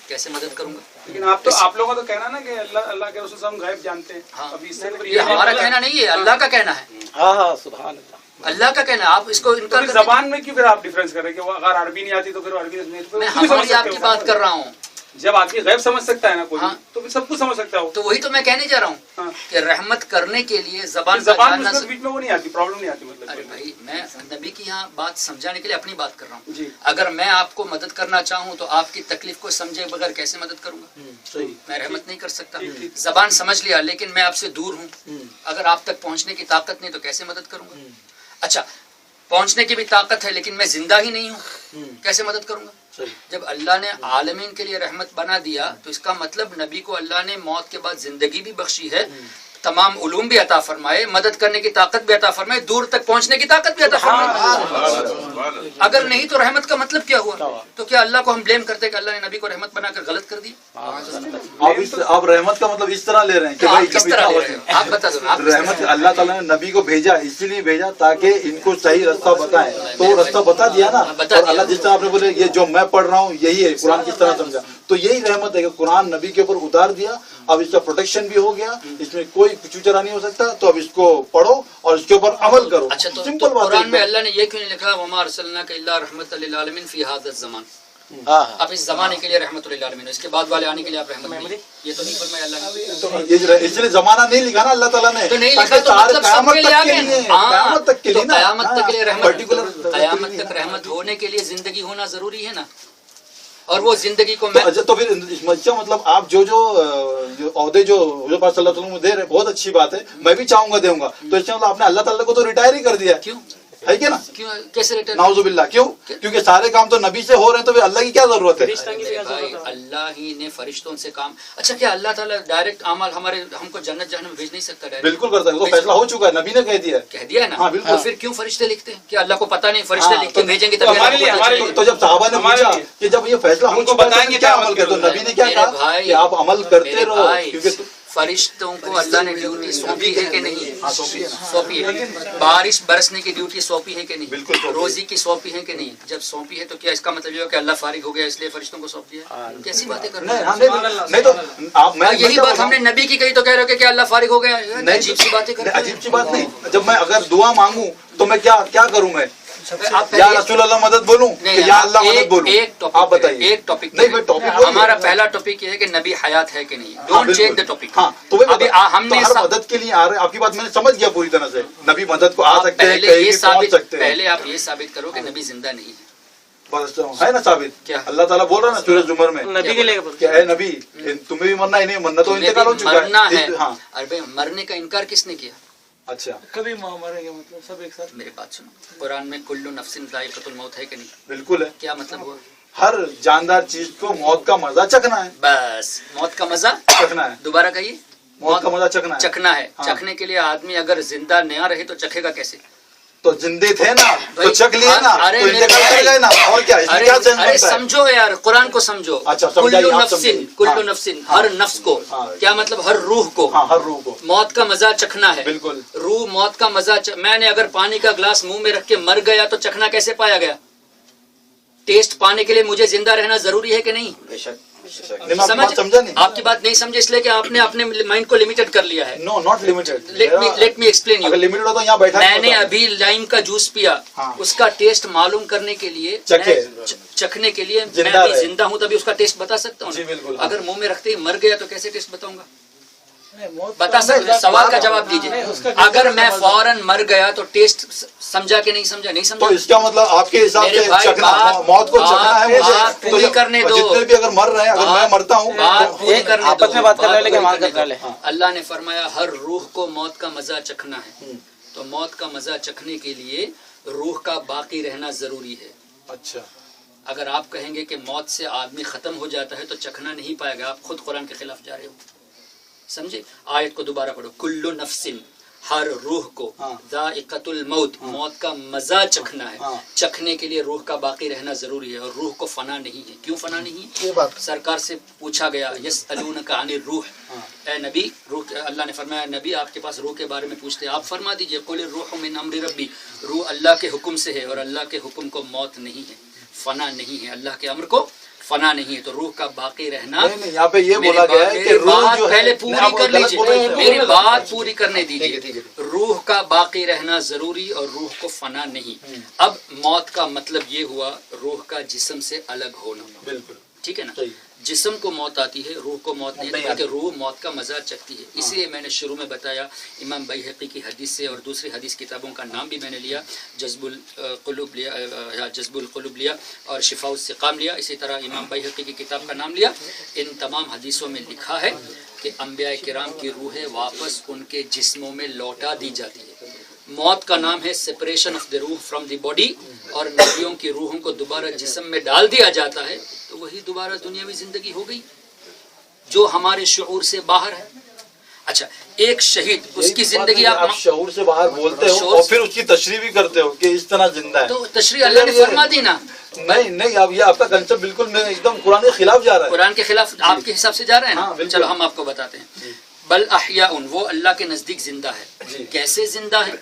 کیسے مدد کروں گا؟ لیکن آپ لوگوں کا تو کہنا نا کہ اللہ کے رسول ہم غیب جانتے ہیں. ابھی اس سے یہ ہمارا کہنا نہیں ہے, اللہ کا کہنا ہے. ہاں سبحان اللہ, اللہ کا کہنا ہے. آپ اس کو انکار زبان میں کیوں پھر آپ ڈفرینس کر رہے ہیں کہ اگر عربی نہیں آتی تو پھر عربی نہیں؟ میں ہماری آپ کی بات کر رہا ہوں. جب آدمی غیب سمجھ سکتا ہے نا کوئی, تو پھر سب کچھ سمجھ سکتا ہے. تو وہی تو میں کہنے جا رہا ہوں کہ رحمت کرنے کے لیے زبان بیچ میں وہ نہیں آتی, پرابلم نہیں آتی. مطلب ارے بھائی میں نبی کی یہاں بات سمجھانے کے لیے اپنی بات کر رہا ہوں. اگر میں آپ کو مدد کرنا چاہوں تو آپ کی تکلیف کو سمجھے بغیر کیسے مدد کروں گا؟ میں رحمت نہیں کر سکتا. زبان سمجھ لیا لیکن میں آپ سے دور ہوں, اگر آپ تک پہنچنے کی طاقت نہیں تو کیسے مدد کروں گا؟ اچھا پہنچنے کی بھی طاقت ہے لیکن میں زندہ ہی نہیں ہوں, کیسے مدد کروں گا؟ جب اللہ نے عالمین کے لیے رحمت بنا دیا تو اس کا مطلب نبی کو اللہ نے موت کے بعد زندگی بھی بخشی ہے, تمام علوم بھی عطا فرمائے, مدد کرنے کی طاقت بھی عطا فرمائے, دور تک پہنچنے کی طاقت بھی عطا فرمائے. اگر نہیں تو رحمت کا مطلب کیا ہوا؟ تو کیا اللہ کو ہم بلیم کرتے کہ اللہ نے نبی کو رحمت بنا کر غلط کر دی؟ آپ رحمت کا مطلب اس طرح لے رہے ہیں کہ بھائی کس طرح لے رہے ہیں آپ بتا دو. رحمت اللہ تعالیٰ نے نبی کو بھیجا اسی لیے بھیجا تاکہ ان کو صحیح رستہ بتائیں, تو رستہ بتا دیا نا. اور اللہ جس طرح آپ نے بولے یہ جو میں پڑھ رہا ہوں یہی ہے, قرآن کس طرح سمجھا, تو یہی رحمت ہے کہ قرآن نبی کے اوپر اتار دیا, اب اس کا پروٹیکشن بھی ہو گیا, اس میں کوئی چوچرا نہیں ہو سکتا, تو اب اس کو پڑھو اور اس کے اوپر عمل کرو. اچھا تو سمپل بات قرآن میں ہے. اللہ نے یہ کیوں نہیں لکھا وما ارسلناک الا رحمت للعالمین فی ھذا الزمان؟ اب اس زمانے کے لیے رحمت للعالمین, اس کے بعد والے آنے کے لیے آپ رحمت نہیں, یہ تو نہیں فرمایا اللہ نے. اس لیے زمانہ نہیں لکھا نا اللہ تعالیٰ نے, تو نہیں لکھا تو مطلب سب کے لیے آ گئے. قیامت تک کے لیے, قیامت تک کے لیے رحمت, پرٹیکولر قیامت تک رحمت ہونے کے لیے زندگی ہونا ضروری ہے نا. اور وہ زندگی کو میں تو پھر مطلب آپ جو عہدے جو حضور پاک صلی اللہ علیہ وسلم دے رہے بہت اچھی بات ہے, میں بھی چاہوں گا دوں گا, تو اس میں مطلب آپ نے اللہ تعالیٰ کو تو ریٹائر ہی کر دیا. کیوں ہے کیا نا؟ کیوں کیسے ریٹائر؟ نعوذ باللہ. کیوں؟ کیونکہ سارے کام تو نبی سے ہو رہے ہیں, تو پھر اللہ کی کیا ضرورت ہے؟ بھائی اللہ ہی نے فرشتوں سے کام. اچھا کیا اللہ تعالیٰ ڈائریکٹ اعمال ہمارے ہم کو جنت جہنم میں بھیج نہیں سکتا؟ بالکل کر سکتا, وہ فیصلہ ہو چکا ہے, نبی نے کہہ دیا ہے نا. تو پھر کیوں فرشتے لکھتے ہیں؟ کیا اللہ کو پتا نہیں فرشتے لکھ کے بھیجیں گے؟ تو جب صحابہ نے پوچھا کہ جب یہ فیصلہ ہو چکا ہے تو کیا عمل کرتے, تو نبی نے کیا کہا کہ آپ عمل کرتے رہو, کیونکہ فرشتوں کو اللہ نے ڈیوٹی سونپی ہے کہ نہیں؟ سونپی ہے. بارش برسنے کی ڈیوٹی سونپی ہے کہ نہیں؟ روزی کی سونپی ہے کہ نہیں؟ جب سونپی ہے تو کیا اس کا مطلب یہ ہے کہ اللہ فارغ ہو گیا اس لیے فرشتوں کو سونپ دیا؟ کیسی باتیں کر رہے ہیں؟ نہیں, تو یہی بات ہم نے نبی کی کہی تو کہہ رہے ہو کہ اللہ فارغ ہو گیا. عجیب سی باتیں کر رہے ہیں. عجیب سی بات نہیں. جب میں اگر دعا مانگوں تو میں کیا کروں, میں یا رسول اللہ مدد بولوں یا اللہ مدد بولوں؟ آپ بتائیے. ایک ٹاپک, ہمارا پہلا ٹاپک یہ ہے کہ نبی حیات ہے کہ نہیں. Don't change the topic. ہاں تو ہم نے مدد کے لیے آ رہے, آپ کی بات میں نے سمجھ گیا پوری طرح سے, نبی مدد کو آ سکتے ہیں, کہیں بھی پہنچ سکتے ہیں. پہلے آپ یہ ثابت کرو کہ نبی زندہ نہیں ہے. ہے نا ثابت؟ کیا اللہ تعالیٰ بول رہا ہے نا سورہ زمر میں نبی کے لیے کہ اے نبی تمہیں بھی مرنا ہی نہیں, مرنا تو انتقال ہو چکا ہے. ہاں ارے مرنے کا انکار کس نے کیا؟ اچھا کبھی مریں گے مطلب سب ایک ساتھ. میری بات سنو, قرآن میں کل نفس ذائقۃ الموت ہے کہ نہیں؟ بالکل ہے. کیا مطلب ہوا؟ ہر جاندار چیز کو موت کا مزہ چکھنا ہے. بس موت کا مزہ چکھنا ہے. دوبارہ کہیے. موت کا مزہ چکھنا ہے. چکھنا ہے. چکھنے کے لیے آدمی اگر زندہ نیا رہے تو چکھے گا کیسے؟ تو زندے تھے نا تو چک لیے نا ارے تو انتقال کر گئے نا اور کیا اس میں کیا چینج ارے بنتا ہے؟ سمجھو یار قرآن کو سمجھو. اچھا سمجھائیے آپ سمجھائیے. کلو نفسن ہر نفس کو کیا مطلب ہر روح کو ہر روح کو موت کا مزہ چکھنا ہے. بالکل. روح موت کا مزہ میں نے اگر پانی کا گلاس منہ میں رکھ کے مر گیا تو چکھنا کیسے پایا گیا؟ ٹیسٹ پانے کے لیے مجھے زندہ رہنا ضروری ہے کہ نہیں؟ سمجھا نہیں. آپ کی بات نہیں سمجھے اس لیے کہ آپ نے اپنے مائنڈ کو لمیٹڈ کر لیا ہے. No not limited. Let me explain you. اگر لمیٹڈ ہوتا یہاں بیٹھا میں نے ابھی لائم کا جوس پیا, اس کا ٹیسٹ معلوم کرنے کے لیے چکھنے کے لیے میں ابھی زندہ ہوں تبھی اس کا ٹیسٹ بتا سکتا ہوں. اگر منہ میں رکھتے ہی مر گیا تو کیسے ٹیسٹ بتاؤں گا؟ بتا سکتے. سوال کا جواب دیجیے. اگر میں فوراً مر گیا تو ٹیسٹ سمجھا کہ نہیں سمجھا؟ نہیں سمجھا. تو اس کا مطلب آپ کے حساب سے چکھنا موت کو چکھنا ہے مجھے پوری کرنے دو. جتنے بھی اگر مر رہے ہیں اگر میں مرتا ہوں آپس میں بات کر رہے لیکن اللہ نے فرمایا ہر روح کو موت کا مزہ چکھنا ہے. تو موت کا مزہ چکھنے کے لیے روح کا باقی رہنا ضروری ہے. اچھا اگر آپ کہیں گے کہ موت سے آدمی ختم ہو جاتا ہے تو چکھنا نہیں پائے گا. آپ خود قرآن کے خلاف جا رہے ہو. سمجھے؟ آیت کو دوبارہ پڑھو. کل نفسن ہر روح کو ذائقۃ الموت موت کا مزہ چکھنا ہے. چکھنے کے لیے روح کا باقی رہنا ضروری ہے اور روح کو فنا نہیں ہے. کیوں فنا نہیں ہے؟ سرکار سے پوچھا گیا یسألونک عن الروح, اے نبی روح, اللہ نے فرمایا نبی آپ کے پاس روح کے بارے میں پوچھتے ہیں, آپ فرما دیجئے قل الروح من امر ربی, روح اللہ کے حکم سے ہے اور اللہ کے حکم کو موت نہیں ہے, فنا نہیں ہے. اللہ کے امر کو فنا نہیں ہے. تو روح کا باقی رہنا. یہاں پہ یہ بولا گیا ہے کہ روح جو ہے پہلے پوری کر لیجیے, میری بات پوری کرنے دیجیے. روح کا باقی رہنا ضروری اور روح کو فنا نہیں. اب موت کا مطلب یہ ہوا روح کا جسم سے الگ ہونا. بالکل ٹھیک ہے نا. جسم کو موت آتی ہے, روح کو موت نہیں, بلکہ روح موت کا مزہ چکتی ہے. اس لیے میں نے شروع میں بتایا امام بیہقی کی حدیث سے, اور دوسری حدیث کتابوں کا نام بھی میں نے لیا, جذب القلوب لیا اور شفاء السقام لیا. اسی طرح امام بیہقی کی کتاب کا نام لیا. ان تمام حدیثوں میں لکھا ہے کہ انبیاء کرام کی روحیں واپس ان کے جسموں میں لوٹا دی جاتی ہے. موت کا نام ہے سپریشن آف دی روح فرام دی باڈی, اور نبیوں کی روحوں کو دوبارہ جسم میں ڈال دیا جاتا ہے تو وہی دوبارہ دنیاوی زندگی ہو گئی جو ہمارے شعور سے باہر ہے. اچھا ایک شہید اس کی زندگی آپ شعور سے باہر بولتے ہو اور پھر اس کی تشریح بھی کرتے ہو کہ اس طرح زندہ ہے. تو تشریح اللہ نے فرما دی نا. نہیں اب یہ آپ کا کنسپٹ بالکل میں ایک دم قرآن کے خلاف جا رہا ہے. قرآن کے خلاف آپ کے حساب سے جا رہے ہیں نا. چلو ہم آپ کو بتاتے ہیں. بل احیاء وہ اللہ کے نزدیک زندہ ہے. کیسے زندہ ہے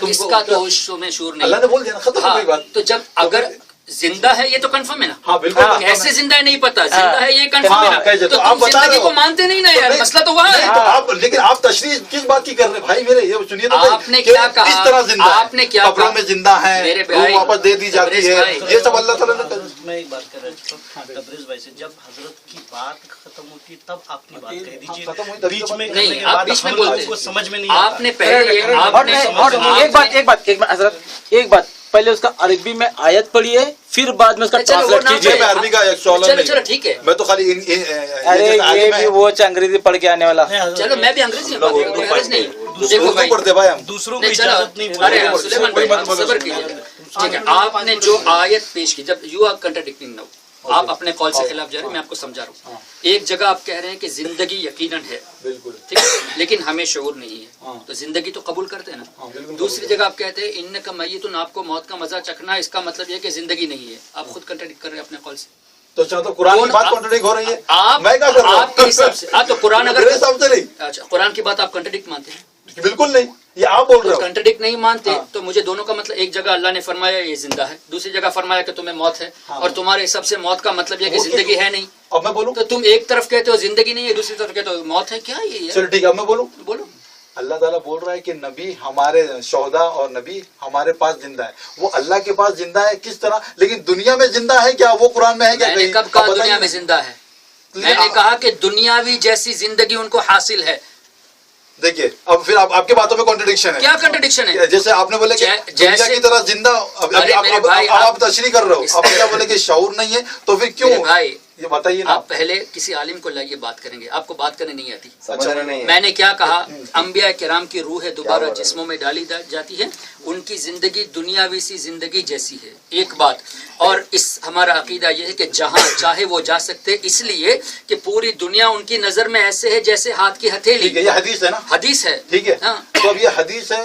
اس کا تو میں شعور نہیں. اللہ نے بول دیا نا, ختم ہو گئی بات. تو جب اگر زندہ ہے یہ تو کنفرم ہے نا. ہاں بالکل. کیسے زندہ ہے نہیں پتا, زندہ ہے یہ کنفرم ہے نا. تو آپ زندگی کو مانتے نہیں نا یار, مسئلہ تو وہاں ہے. لیکن آپ تشریح کس بات کی کر رہے ہیں بھائی میرے, یہ سنیے تو آپ نے کیا کہا, اس طرح زندہ آپ نے کیا قبروں میں زندہ ہے, روح واپس دے دی جاتی ہے, یہ سب اللہ تعالیٰ نے. میں ایک بات کر رہا تھا تبریز بھائی سے, جب حضرت کی بات ختم ہوتی تب آپ کی بات کہہ دیجیے. بیچ میں نہیں, آپ بیچ میں بولتے ہیں, سمجھ میں نہیں. آپ نے پہلے ایک بات پہلے اس کا عربی میں آیت پڑھیے پھر بعد میں اس کا ٹرانسلیٹ کیجیے. عربی کا ایک سوال چلو ٹھیک ہے. میں تو خالی ارے یہ بھی وہ انگریزی پڑھ کے آنے والا. چلو میں بھی انگریزی نہیں. دیکھو پڑھتے بھائی ہم دوسروں کو اجازت نہیں. ارے سلیمان بھائی صبر کیجیے. ٹھیک ہے, آپ نے جو آیت پیش کی, جب یو آر کنٹراڈکٹنگ ناؤ, آپ اپنے قول سے خلاف جا رہے ہیں, میں آپ کو سمجھا رہا ہوں. ایک جگہ آپ کہہ رہے ہیں کہ زندگی یقیناً ہے, ٹھیک ہے, لیکن ہمیں شعور نہیں ہے, تو زندگی تو قبول کرتے ہیں نا. دوسری جگہ آپ کہتے ہیں ان کا میتن, آپ کو موت کا مزہ چکھنا ہے, اس کا مطلب یہ کہ زندگی نہیں ہے. آپ خود کنٹراڈکٹ کر رہے ہیں اپنے قول سے. تو چاہو تو قرآن کی بات کنٹراڈکٹ ہو رہی ہے, میں کیا کر رہا ہوں آپ کے حساب سے. تو قرآن اگر نہیں, اچھا قرآن کی بات آپ کنٹراڈکٹ مانتے ہیں؟ بالکل نہیں, یہ آپ بول رہے ہو. کنٹراڈکٹ نہیں مانتے تو مجھے دونوں کا مطلب, ایک جگہ اللہ نے فرمایا یہ زندہ ہے, دوسری جگہ فرمایا کہ تمہیں موت ہے, اور تمہارے حساب سے موت کا مطلب یہ کہ زندگی ہے نہیں. اب میں بولوں تو تم ایک طرف کہتے ہو زندگی نہیں ہے, دوسری طرف کہتے ہو موت ہے. کیا یہ چلو ٹھیک ہے, اب میں بولوں. بولو. اللہ تعالیٰ بول رہا ہے کہ نبی ہمارے شہداء اور نبی ہمارے پاس زندہ ہے. وہ اللہ کے پاس زندہ ہے کس طرح, لیکن دنیا میں زندہ ہے کیا, وہ قرآن میں ہے کیا؟ میں نے کب کہا دنیا میں زندہ ہے؟ میں نے کہا کہ دنیاوی جیسی زندگی ان کو حاصل ہے. دیکھیے اب پھر آپ کی باتوں میں کنٹراڈکشن ہے. کیا کنٹراڈکشن ہے؟ جیسے آپ نے بولے کہ دنیا کی طرح زندہ, آپ تشریح کر رہے ہو, آپ کیا بولے کہ شعور نہیں ہے, تو پھر کیوں بھائی یہ بتائیے نا. آپ پہلے کسی عالم کو لائیے, بات کریں گے. آپ کو بات کرنے نہیں آتی. میں نے کیا کہا, انبیاء کرام کی روحیں دوبارہ جسموں میں ڈالی جاتی ہے, ان کی زندگی دنیاوی سی زندگی جیسی ہے. ایک بات اور, اس ہمارا عقیدہ یہ ہے کہ جہاں چاہے وہ جا سکتے, اس لیے کہ پوری دنیا ان کی نظر میں ایسے ہے جیسے ہاتھ کی ہتھیلی. یہ حدیث ہے نا, حدیث ہے, ٹھیک ہے. تو اب یہ حدیث ہے,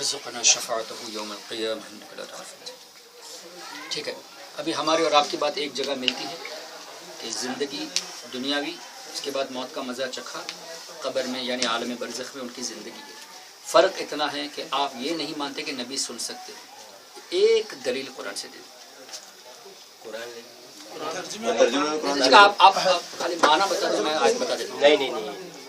وارزقنا شفاعته یوم القیامہ انک لا تخلف۔ ٹھیک ہے، ابھی ہماری اور آپ کی بات ایک جگہ ملتی ہے کہ زندگی دنیاوی، اس کے بعد موت کا مزہ چکھا، قبر میں یعنی عالم برزخ میں ان کی زندگی ہے۔ فرق اتنا ہے کہ آپ یہ نہیں مانتے کہ نبی سن سکتے، ایک دلیل قرآن سے دے دیں۔ آپ خالی معنی بتا دیں، میں آیت بتا دیتا ہوں۔ نہیں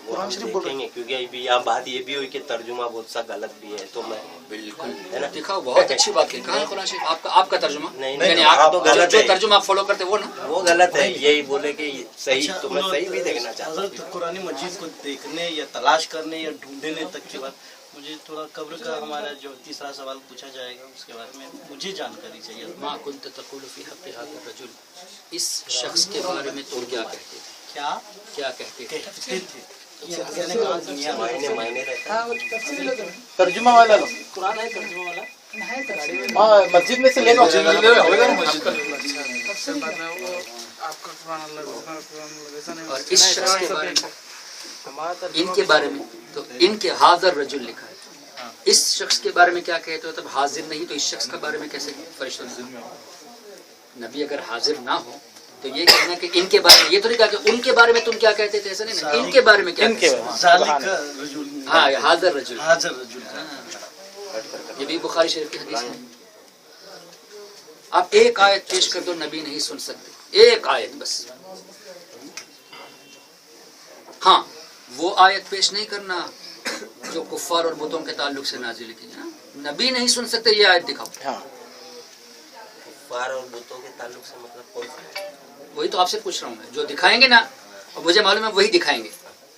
وہ ہم دیکھیں گے، کیونکہ ابھی یہاں بات یہ بھی ہوئی کہ ترجمہ بہت سا غلط بھی ہے، تو میں بالکل ہے نا دیکھا، بہت اچھی بات ہے۔ کہاں ہے قرآن شریف آپ کا ترجمہ؟ نہیں یعنی آپ تو آپ غلط جو ہے، ترجمہ آپ فالو کرتے وہ نا، وہ غلط ہے، یہی بولے کہ صحیح، تو میں صحیح بھی دیکھنا چاہتا ہوں۔ حضرت قرآن مجید کو دیکھنے یا تلاش کرنے یا ڈھونڈنے تک کے بعد مجھے تھوڑا قبر کا ہمارا جو تیسرا سوال پوچھا جائے گا اس کے بارے میں مجھے جانکاری چاہیے۔ ما كنت تقول في حق هذا الرجل، اس شخص کے بارے میں تم کیا کہتے تھے؟ کیا کہتے تھے؟ کہتے تھے یہ اللہ نے کہا دنیا میں معنی رہتا ہاں وہ تفسیر لوگ ہیں، ترجمہ والا لو قرآن ہے ترجمہ والا ہے تفسیر ہاں مسجد میں سے لے لو تفسیر اور اس شخص کے بارے میں، ان کے بارے میں تو ان کے حاضر رجل لکھا ہے، اس شخص کے بارے میں کیا کہتے ہو؟ تب حاضر نہیں تو اس شخص کے بارے میں کیسے فرشتوں سے؟ نبی اگر حاضر نہ ہو تو یہ کہنا کہ ان کے بارے میں، یہ تو نہیں کہا کہ ان کے بارے میں تم کیا کہتے تھے، ایسا نہیں نا، ان کے بارے میں کیا کہتے ہیں؟ ذالک رجل، ہاں حاضر رجل، حاضر رجل، یہ بھی بخاری شریف کی حدیث ہے۔ آپ ایک آیت پیش کر دو، نبی نہیں سن سکتے، ایک آیت بس۔ ہاں وہ آیت پیش نہیں کرنا جو کفار اور بتوں کے تعلق سے نازل کی ہے، نبی نہیں سن سکتے، یہ آیت دکھاؤ۔ کفار اور بتوں کے تعلق سے مطلب کون سا؟ وہی تو آپ سے پوچھ رہا ہوں میں، جو دکھائیں گے نا مجھے معلوم ہے وہی دکھائیں گے،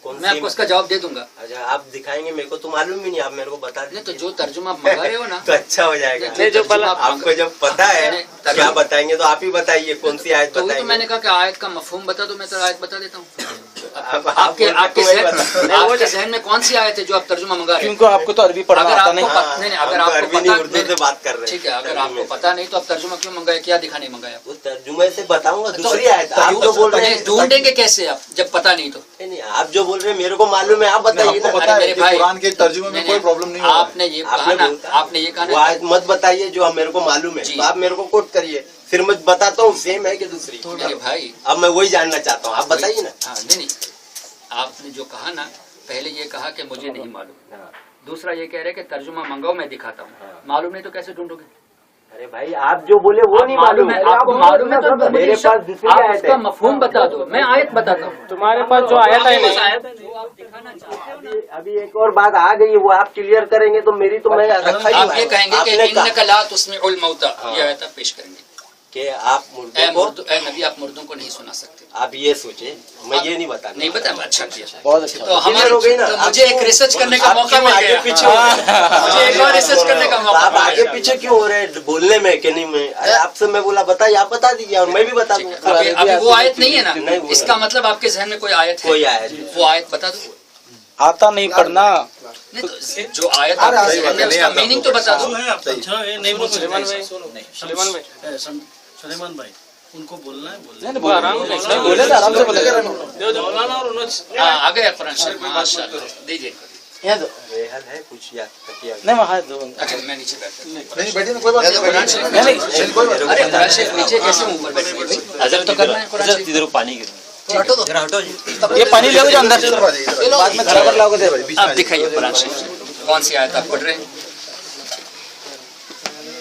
میں آپ کو اس کا جواب دے دوں گا۔ اچھا آپ دکھائیں گے، میرے کو تو معلوم بھی نہیں، آپ میرے کو بتا دیں نہیں تو جو ترجمہ آپ منگا رہے ہو نا تو اچھا ہو جائے گا۔ جو پہلا آپ کو جب پتا ہے کیا بتائیں گے تو آپ ہی بتائیے کون سی آیت تو وہی تو بتائیں میں نے گے۔ کہا کہ آیت کا مفہوم بتا دو، میں تو آیت بتا دیتا ہوں۔ آپ آپ کے وہی بتا- آپ کے ذہن میں کون سی آیت ہے جو آپ ترجمہ منگا رہے ہیں؟ کیونکہ آپ کو تو عربی پڑھنا اگر آتا آپ نہیں۔ کو پتہ نہیں، اگر ہم آپ تو کو عربی نہیں، پتہ اردو سے بات کر رہے ہیں۔ ٹھیک ہے، اگر آپ کو پتہ نہیں تو آپ ترجمہ کیوں منگایا، کیا دکھانے منگایا؟ وہ ترجمے سے بتاؤں گا، دوسری آیت آپ جو بول رہے ہیں ڈھونڈیں گے کیسے آپ جب پتہ نہیں تو؟ نہیں، آپ جو بول رہے ہیں میرے کو معلوم ہے، آپ بتائیے نا۔ پتا میرے ہے کہ بھائی، قرآن کے ترجمے میں کوئی پرابلم نہیں ہوگا۔ آپ نے یہ کہا نا، آپ نے یہ کہا وہ نا، آیت مت بتائیے جو میرے کو معلوم ہے، جی۔ تو آپ میرے کو کوٹ کریے، پھر میں بتاتا ہوں سیم ہے کہ دوسری۔ میرے بھائی اب میں وہی جاننا چاہتا ہوں، آپ بتائیے نا۔ ہاں نہیں، آپ نے جو کہا نا، پہلے یہ کہا کہ مجھے نہیں معلوم، دوسرا یہ کہہ رہے کہ ترجمہ منگاؤ میں دکھاتا ہوں، معلوم نہیں تو کیسے ڈھونڈو گے؟ ارے بھائی آپ جو بولے وہ نہیں معلوم ہے، آپ کو معلوم ہے تو میرے پاس دوسری آپ آیت اس کا ہے۔ مفہوم بتا دو، میں آیت بتاتا ہوں۔ تمہارے پاس جو آیت ہے جو آپ دکھانا چاہتے ہو نا، ابھی ایک اور بات آ گئی، وہ آپ کلیئر کریں گے تو میری تو میں رکھا ہی آپ ہوا یہ ہے۔ کہیں گے آپ کہ نے کہا انک لا تسمع الموتى، یہ آیت آپ پیش کریں گے کہ آپ مردوں کو، اے نبی آپ مردوں کو نہیں سنا سکتے۔ آپ یہ سوچے، میں یہ نہیں بتانا۔ نہیں پتا، اچھا کیا، بہت اچھا۔ تو Clear ہو گئی نا؟ تو مجھے ایک ریسرچ کرنے کا آپ موقع کیوں مل آگے گیا، پیچھے ہو رہے ہیں؟ مجھے ایک اور ریسرچ کرنے کا موقع آپ مل آگے گیا۔ پیچھے کیوں ہو رہے ہیں بولنے میں کہ نہیں؟ میں ارے آپ سے میں بولا بتائیے، آپ بتا دیجیے اور میں بھی بتا دوں گا۔ ابھی وہ آیت نہیں ہے نا، نہیں، وہ اس کا مطلب آپ کے ذہن میں کوئی آیت ہے، کوئی آیت وہ آیت بتا دو۔ آتا نہیں پڑھنا۔ نہیں تو جو آیت آپ کے ذہن میں اس کا میننگ تو بتا دو۔ سلیمان بھائی ان کو بولنا ہے، بولنا نہیں بولے تو آرام سے بولے گا۔ ہاں آ گیا قرآن شریف، ماشاء اللہ، دیجیے۔ یہاں دو، بے حل ہے کچھ یا تکیہ۔ نہیں وہاں دو۔ اچھا میں نیچے بیٹھتا ہوں۔ نہیں بیٹھے نا، کوئی بات نہیں۔ قرآن شریف نہیں نہیں، ارے قرآن شریف نیچے کیسے اوپر بیٹھے ہیں؟ ادب تو کرنا ہے قرآن شریف۔ ادھر پانی گر ہٹو یہ پانی لے جو اندر سے بعد میں برابر لاؤ گے دے۔ آپ دکھائیے قرآن شریف کون سی آیت آپ پڑھ رہے ہیں؟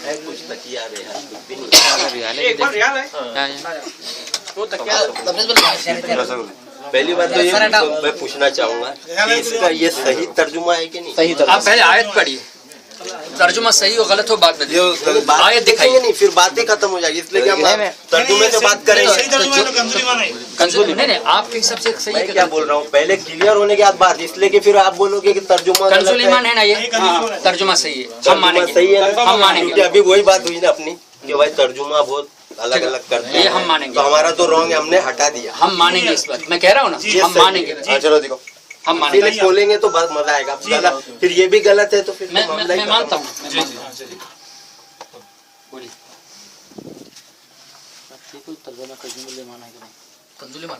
ہے کچھ تکیہ بے حل، کچھ بھی نہیں۔ پہلی بات تو یہ میں پوچھنا چاہوں گا کہ اس کا یہ صحیح ترجمہ ہے کہ نہیں؟ صحیح آپ پہلے آیت پڑھیے، ترجمہ صحیح ہو غلط ہو بعد میں دیکھیں۔ آیت دکھائیے، نہیں، پھر باتیں ختم ہو جائے گی، اس لیے کہ ہم ترجمے سے بات کریں گے۔ کنزولی نہیں آپ کے حساب سے میں صحیح کیا بول رہا ہوں، پہلے کلیئر ہونے کے بعد بات، اس لیے کہ پھر آپ بولو گے کہ ترجمہ کنزول ایمان ہے نا، یہ ترجمہ صحیح ہے، ہم مانیں گے، صحیح ہے نا؟ ہم مانیں کیونکہ گے، ابھی وہی بات ہوئی نا اپنی کہ بھائی ترجمہ بہت الگ الگ کرتے یہ ہم مانیں گے، تو ہمارا تو رانگ ہے، ہم نے ہٹا دیا۔ ہم مانیں گے اس بات، میں کہہ رہا ہوں نا، ہم مانیں گے، چلو دیکھو، ہم مانیں گے، بولیں گے تو بہت مزہ آئے گا۔ پھر یہ بھی غلط ہے تو پھر میں معاملہ ہی میں ختم۔ مانتا ہوں۔ بولیے ترجمہ کنزول ایمان ہے کہ نہیں؟ کنزول ایمان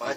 5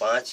5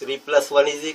3 + 1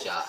4।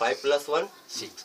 5 + 1 6।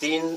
3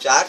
4,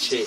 6।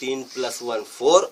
3 + 1 4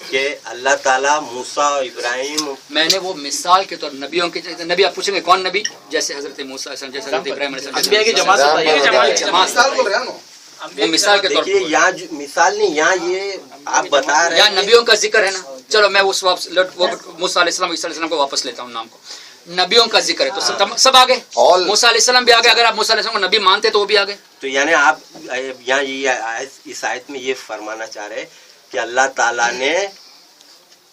کہ اللہ تعالیٰ موسیٰ اور ابراہیم، میں نے وہ مثال کے طور نبیوں کے نبی، آپ پوچھیں گے کون نبی؟ جیسے حضرت موسیٰ علیہ السلام، جیسے حضرت ابراہیم علیہ انبیاء کی السلام، وہ مثال کے طور دیکھیے پر یہاں مثال نہیں، یہاں یہ آپ بتا رہے یہاں ہیں نبیوں کا ذکر ہے نا. چلو میں اس موسیٰ علیہ السلام، عیسیٰ علیہ السلام کو واپس لیتا ہوں نام کو. نبیوں کا ذکر ہے تو سب آ گئے. موسیٰ علیہ السلام بھی آ گئے. اگر آپ موسیٰ علیہ السلام کو نبی مانتے تو وہ بھی آ گئے. تو یعنی آپ یہاں اس آیت میں یہ فرمانا چاہ رہے کہ اللہ تعالیٰ نے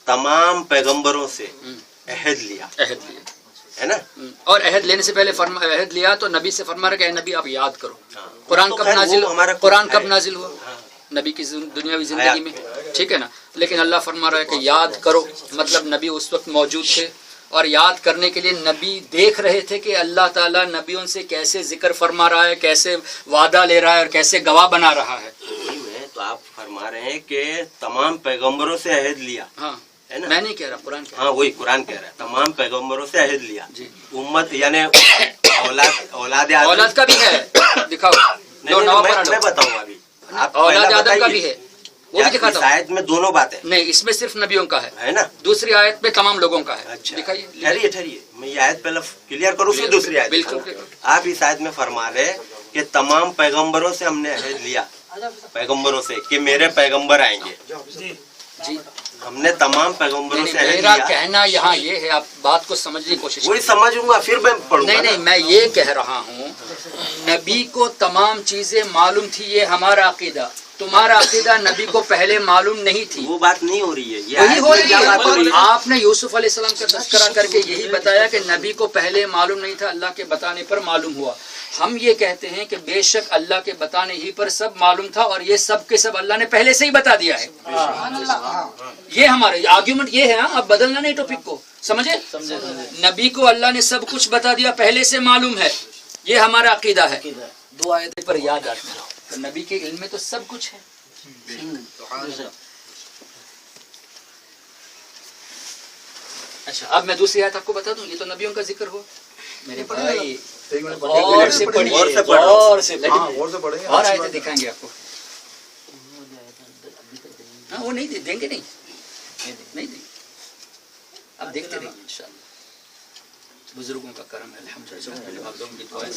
تمام پیغمبروں سے عہد لیا ہے نا، اور عہد لینے سے پہلے عہد لیا تو نبی سے فرما رہا کہ اے نبی آپ یاد کرو. قرآن تو کب خیر نازل وہ ہمارا قرآن کب ہے. نازل ہوا؟ نبی کی دنیاوی زندگی میں، ٹھیک ہے نا. لیکن اللہ فرما رہا ہے کہ یاد کرو، مطلب نبی اس وقت موجود تھے اور یاد کرنے کے لیے نبی دیکھ رہے تھے کہ اللہ تعالیٰ نبیوں سے کیسے ذکر فرما رہا ہے، کیسے وعدہ لے رہا ہے اور کیسے گواہ بنا رہا ہے. تو آپ فرما رہے ہیں کہ تمام پیغمبروں سے عہد لیا ہاں ہے نا. میں نہیں کہہ رہا، قرآن کہہ رہا. ہاں وہی قرآن کہہ رہا ہے تمام پیغمبروں سے عہد لیا. جی. امت یعنی اولاد اولاد کا بھی ہے، دکھاؤ. میں بتاؤں ابھی، آپ اولاد آدم کا بھی ہے، وہ بھی دکھاتا ہوں. آیت میں دونوں باتیں نہیں، اس میں صرف نبیوں کا ہے نا. دوسری آیت میں تمام لوگوں کا ہے. اچھا دکھائیے. ٹھہریے میں یہ آیت پہلے کلیئر کروں پھر دوسری آیت. بالکل. آپ اس آیت میں فرما رہے کہ تمام پیغمبروں سے ہم نے عہد لیا، پیغمبروں سے کہ میرے پیغمبر آئیں گے. جی ہم نے تمام پیغمبروں سے عہد میرا لیا. کہنا یہاں یہ ہے، آپ بات کو سمجھنے کی کوشش وہی سمجھوں گا پھر میں پڑھوں گا. نہیں، میں یہ کہہ رہا ہوں نبی کو تمام چیزیں معلوم تھی، یہ ہمارا عقیدہ. تمہارا عقیدہ نبی کو پہلے معلوم نہیں تھی. وہ بات نہیں ہو رہی ہے، یہ وہی ہو آیت میں کیا بات ہو رہی رہی ہے؟ ہے. آپ نے یوسف علیہ السلام کا تذکرہ کر کے یہی بتایا کہ نبی کو پہلے معلوم نہیں تھا، اللہ کے بتانے پر معلوم ہوا. ہم یہ کہتے ہیں کہ بے شک اللہ کے بتانے ہی پر سب معلوم تھا اور یہ سب کے سب اللہ نے پہلے سے ہی بتا دیا ہے. یہ ہمارے آرگیومنٹ یہ ہے. اب بدلنا نہیں ٹاپک کو، سمجھے؟ نبی کو اللہ نے سب کچھ بتا دیا، پہلے سے معلوم ہے، یہ ہمارا عقیدہ ہے. دو آیتیں پر یاد آتی ہے تو نبی کے علم میں تو سب کچھ ہے. اچھا اب میں دوسری آیت آپ کو بتا دوں. یہ تو نبیوں کا ذکر ہوا میرے بھائی. اور سے پڑھیے، اور سے پڑھیے، اور آیتیں دکھائیں گے آپ کو. ہاں وہ نہیں دیں گے، نہیں دیں. اب دیکھتے رہیں انشاءاللہ. بزرگوں کا کرم ہے الحمدللہ. آپ لوگوں کی دعائیں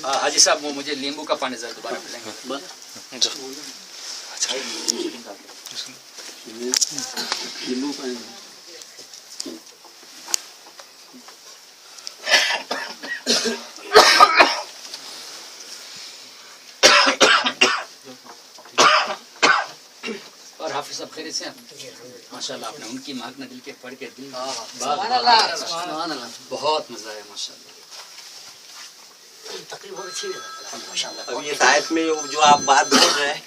حاجی صاحب وہ مجھے لیمبو کا پانی ذرا دوبارہ پلائیں گے. اور حافظ صاحب خیریت سے ہیں؟ ماشاءاللہ آپ نے ان کی مہک دل کے پڑھ کے دل بہت مزہ آیا ماشاءاللہ. اب یہ آیت میں جو آپ بات بول رہے ہیں،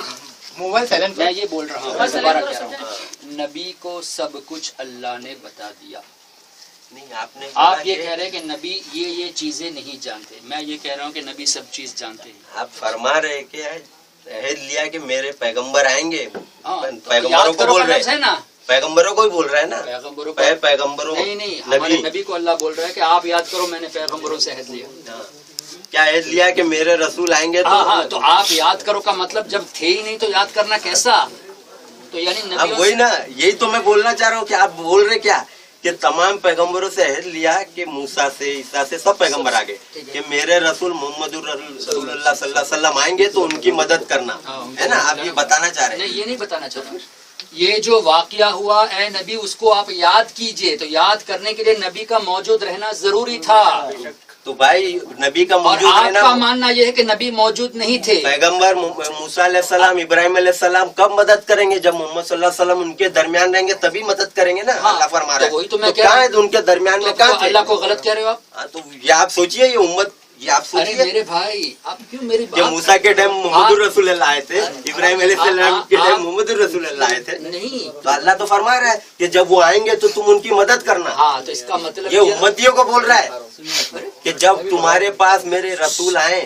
موبائل سائلنٹ. میں یہ بول رہا ہوں، دوبارہ کہہ رہا ہوں، نبی کو سب کچھ اللہ نے بتا دیا. نہیں آپ نے آپ یہ کہہ رہے ہیں کہ نبی یہ چیزیں نہیں جانتے. میں یہ کہہ رہا ہوں کہ نبی سب چیز جانتے ہیں. آپ فرما رہے کہ عہد لیا کہ میرے پیغمبر آئیں گے. ہاں، پیغمبروں کو بول رہے ہے نا، پیغمبروں کو ہی بول رہے ہیں نا. پیغمبروں پیغمبروں نہیں ہمارے نبی کو اللہ بول رہا ہے کہ آپ یاد کرو میں نے پیغمبروں سے عہد لیا. کیا عہد لیا کہ میرے رسول آئیں گے. ہاں تو آپ یاد کرو کا مطلب جب تھے ہی نہیں تو یاد کرنا کیسا. تو یعنی اب وہی نا، یہی تو میں بولنا چاہ رہا ہوں کہ آپ بول رہے کیا کہ تمام پیغمبروں سے عہد لیا کہ موسیٰ سے عیسیٰ سے سب پیغمبر آگے کہ میرے رسول محمد رسول اللہ صلی اللہ علیہ وسلم آئیں گے تو ان کی مدد کرنا ہے نا. آپ یہ بتانا چاہ رہے ہیں. نہیں یہ نہیں بتانا چاہ رہا. یہ جو واقعہ ہوا اے نبی اس کو آپ یاد کیجئے. تو یاد کرنے کے لیے نبی کا موجود رہنا ضروری تھا. تو بھائی نبی کا اور موجود آپ رہنا، کا ماننا یہ ہے کہ نبی موجود نہیں تھے. پیغمبر موسیٰ علیہ السلام ابراہیم علیہ السلام کب مدد کریں گے؟ جب محمد صلی اللہ علیہ وسلم ان کے درمیان رہیں گے تبھی مدد کریں گے نا. اللہ فرما رہا ہے. وہی تو میں کہاں ہے ان کے درمیان میں کہاں تھے؟ اللہ کو غلط کہہ رہے ہو آپ. تو یہ آپ سوچئے، یہ امت، یہ آپ ارے سوچئے میرے بھائی آپ کیوں میری کہ موسیٰ کے ٹائم محمد رسول اللہ آئے تھے، ابراہیم علیہ السلام کے ٹائم محمد رسول اللہ آئے تھے. نہیں. تو اللہ تو فرما رہا ہے کہ جب وہ آئیں گے تو تم ان کی مدد کرنا. ہاں تو اس کا مطلب یہ امتیوں کو بول رہا ہے کہ جب تمہارے پاس میرے رسول آئیں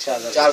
4।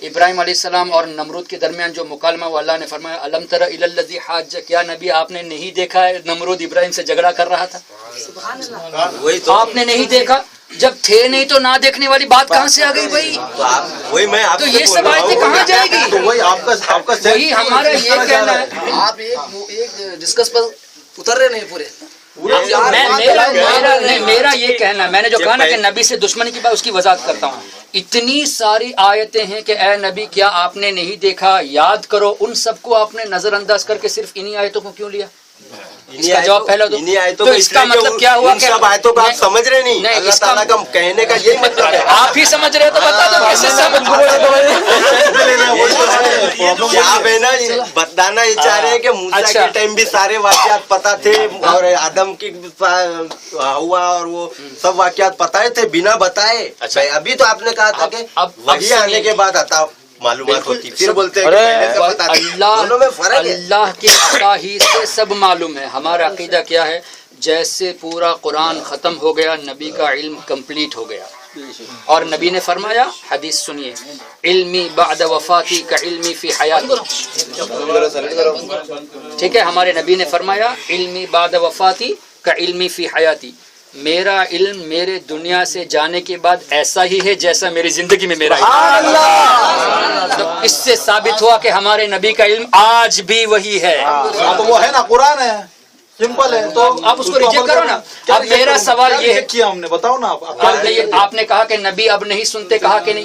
ابراہیم علیہ السلام اور نمرود کے درمیان جو مکالمہ وہ اللہ نے فرمایا الم تر الی الذی حاج، کیا نبی آپ نے نہیں دیکھا ہے نمرود ابراہیم سے جھگڑا کر رہا تھا؟ وہی تو آپ نے نہیں دیکھا؟ جب تھے نہیں تو نہ دیکھنے والی بات کہاں سے آ گئی بھائی؟ وہی میں آپ تو یہ سب آیتیں کہاں جائے گی؟ تو وہی آپ کا وہی ہمارا یہ کہنا ہے. آپ ایک ڈسکس پر اتر رہے نہیں پورے. میرا یہ کہنا ہے، میں نے جو کہا نا کہ نبی سے دشمنی کی بات، اس کی وضاحت کرتا ہوں. اتنی ساری آیتیں ہیں کہ اے نبی کیا آپ نے نہیں دیکھا، یاد کرو. ان سب کو آپ نے نظر انداز کر کے صرف انہی آیتوں کو کیوں لیا؟ اس کا جواب پہلا دو. تو اس کا مطلب کیا ہوا کہ سب آیتوں کو آپ سمجھ رہے نہیں. اللہ تعالیٰ کا کہنے کا یہی مطلب ہے. آپ ہی سمجھ رہے تو بتا دو کیسے سمجھ آپ ہے نا بتانا یہ چاہ رہے ہیں کہ موسیٰ کے ٹائم بھی سارے واقعات پتا تھے اور آدم کی ہوا اور وہ سب واقعات پتائے تھے بنا بتائے. ابھی تو آپ نے کہا تھا کہ وہی آنے کے بعد آتا معلومات ہوتی، پھر بولتے ہیں اللہ کے عطا ہی سے سب معلوم ہے. ہمارا عقیدہ کیا ہے؟ جیسے پورا قرآن ختم ہو گیا، نبی کا علم کمپلیٹ ہو گیا، اور نبی نے فرمایا، حدیث سنیے، علمی بعد وفاتی کا علمی فی حیاتی. ٹھیک ہے، ہمارے نبی نے فرمایا علمی بعد وفاتی کا علمی فی حیاتی. میرا علم میرے دنیا سے جانے کے بعد ایسا ہی ہے جیسا میری زندگی میں میرا علم. تو اس سے ثابت ہوا کہ ہمارے نبی کا علم آج بھی وہی ہے. تو وہ ہے نا، قرآن ہے، سمپل ہے. تو آپ اس کو ریجیکٹ کرو نا. اب میرا سوال یہ ہے، کیا ہم نے بتاؤ نا. آپ نے کہا کہ نبی اب نہیں سنتے، کہا کہ نہیں؟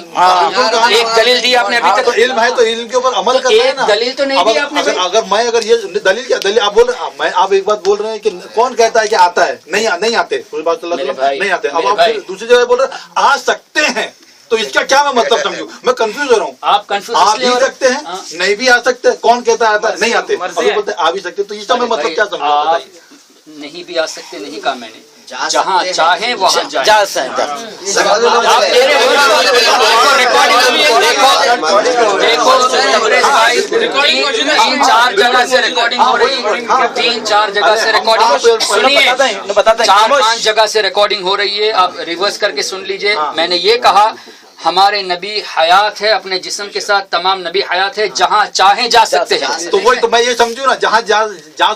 ایک دلیل دی آپ نے ابھی تک. علم ہے تو علم کے اوپر عمل کرنا ہے نا. دلیل تو نہیں دی آپ نے. اگر یہ دلیل کیا دلیل آپ بول رہے ہیں، آپ ایک بات بول رہے ہیں کہ کون کہتا ہے کہ آتا ہے؟ نہیں آتے، نہیں آتے. اب آپ دوسری جگہ بول رہے ہیں آ سکتے ہیں، تو اس کا کیا میں مطلب سمجھوں؟ میں کنفیوز ہو رہا ہوں. آپ کنفیوز آ بھی سکتے ہیں، نہیں بھی آ سکتے. کون کہتا ہے آتا ہے؟ نہیں آتے. ابھی بولتے ہیں آ بھی سکتے. تو اس کا میں مطلب کیا سمجھوں؟ نہیں بھی آ سکتے نہیں کہا میں نے، جہاں چاہیں وہاں جا سکتے. تین چار جگہ سے ریکارڈنگ ہو رہی ہے، 3-4 جگہ سے ریکارڈنگ سنیے، 4-5 جگہ سے ریکارڈنگ ہو رہی ہے. آپ ریورس کر کے سن لیجئے. میں نے یہ کہا ہمارے نبی حیات ہے، اپنے جسم کے ساتھ تمام نبی حیات ہے، جہاں چاہیں جا سکتے ہیں. تو وہی تو میں یہ سمجھوں نا، جہاں جا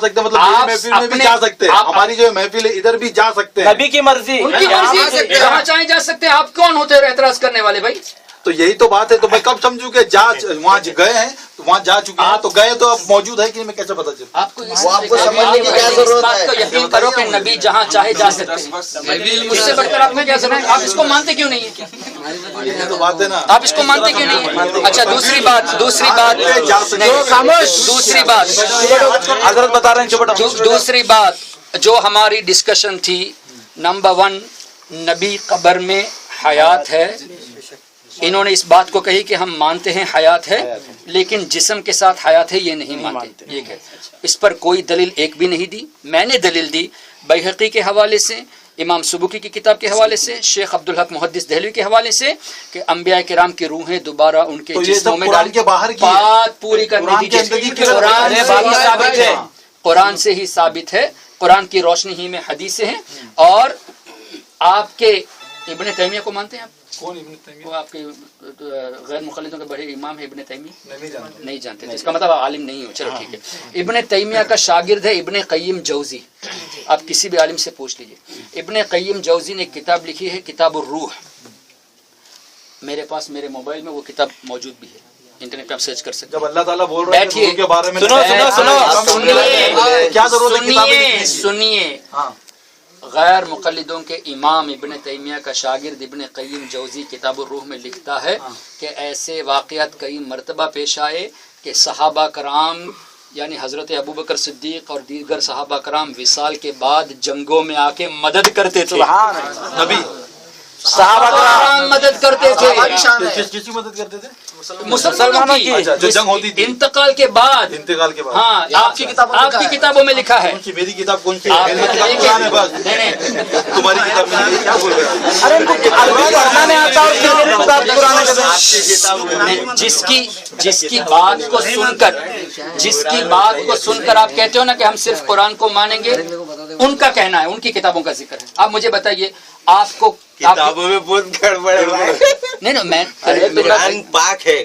سکتے مطلب محفل میں بھی جا سکتے ہیں. ہماری جو محفل ہے ادھر بھی جا سکتے ہیں. نبی کی مرضی، ان کی مرضی، جہاں چاہیں جا سکتے ہیں. آپ کون ہوتے ہیں اعتراض کرنے والے بھائی؟ تو یہی تو بات ہے. تو میں کب سمجھوں کہ وہاں گئے ہیں، وہاں جا چکے ہیں. تو گئے تو اب موجود ہے کہ میں کیسے پتا چلے؟ آپ کو سمجھنے کی کیا ضرورت ہے؟ اس بات کو یقین کرو کہ نبی جہاں چاہے جا سکتے ہیں. اس سے بڑھ کر آپ میں کیا سمجھیں؟ آپ اس کو مانتے کیوں نہیں ہیں؟ یہ تو بات ہے نا. آپ اس کو مانتے کیوں نہیں ہیں؟ اچھا دوسری بات حضرت بتا رہے ہیں. دوسری بات جو ہماری ڈسکشن تھی، نمبر 1 نبی قبر میں حیات ہے. انہوں نے اس بات کو کہی کہ ہم مانتے ہیں حیات ہے، لیکن جسم کے ساتھ حیات ہے یہ نہیں مانتے. یہ کہ اس پر کوئی دلیل ایک بھی نہیں دی. میں نے دلیل دی بیہقی کے حوالے سے، امام سبکی کی کتاب کے حوالے سے، شیخ عبدالحق محدث دہلوی کے حوالے سے، کہ انبیاء کرام کی روحیں دوبارہ ان کے جسموں میں ڈال کے باہر بات پوری کرنے دیجیے. قرآن سے ہی ثابت ہے، قرآن سے ہی ثابت ہے، قرآن کی روشنی ہی میں حدیثیں ہیں. اور آپ کے ابن تیمیہ کو مانتے ہیں آپ؟ وہ آپ کے غیر مخلدوں کے بڑے امام ہے ابن تیمیہ؟ نہیں جانتے. اس کا مطلب آپ عالم نہیں ہو. چلو ٹھیک ہے. ابن تیمیہ کا شاگرد ہے ابن قیم جوزی. آپ کسی بھی عالم سے پوچھ لیجئے. ابن قیم جوزی نے ایک کتاب لکھی ہے کتاب الروح. میرے پاس میرے موبائل میں وہ کتاب موجود بھی ہے، انٹرنیٹ پہ آپ سرچ کر سکتے ہیں. جب اللہ تعالیٰ بول رہے ہیں کے بارے میں سنیے. غیر مقلدوں کے امام ابن تیمیہ کا شاگرد ابن قیم جوزی کتاب الروح میں لکھتا ہے کہ ایسے واقعات کئی مرتبہ پیش آئے کہ صحابہ کرام یعنی حضرت ابوبکر صدیق اور دیگر صحابہ کرام وصال کے بعد جنگوں میں آ کے مدد کرتے تھے. نبی صحابہ کرام مدد کرتے تھے. کس کی مدد کرتے تھے؟ مسلمانوں کی. جو جنگ ہوتی تھی انتقال کے بعد. ہاں آپ کی کتابوں میں لکھا ہے. میری کتاب کون سی ہے؟ تمہاری کتاب میں کیا بول رہے ہیں؟ جس کی بات کو سن کر آپ کہتے ہو نا کہ ہم صرف قرآن کو مانیں گے، ان کا کہنا ہے، ان کی کتابوں کا ذکر ہے. آپ مجھے بتائیے آپ کو کتابوں میں بہت گڑبڑ ہے. نہیں میں قرآن پاک ہے،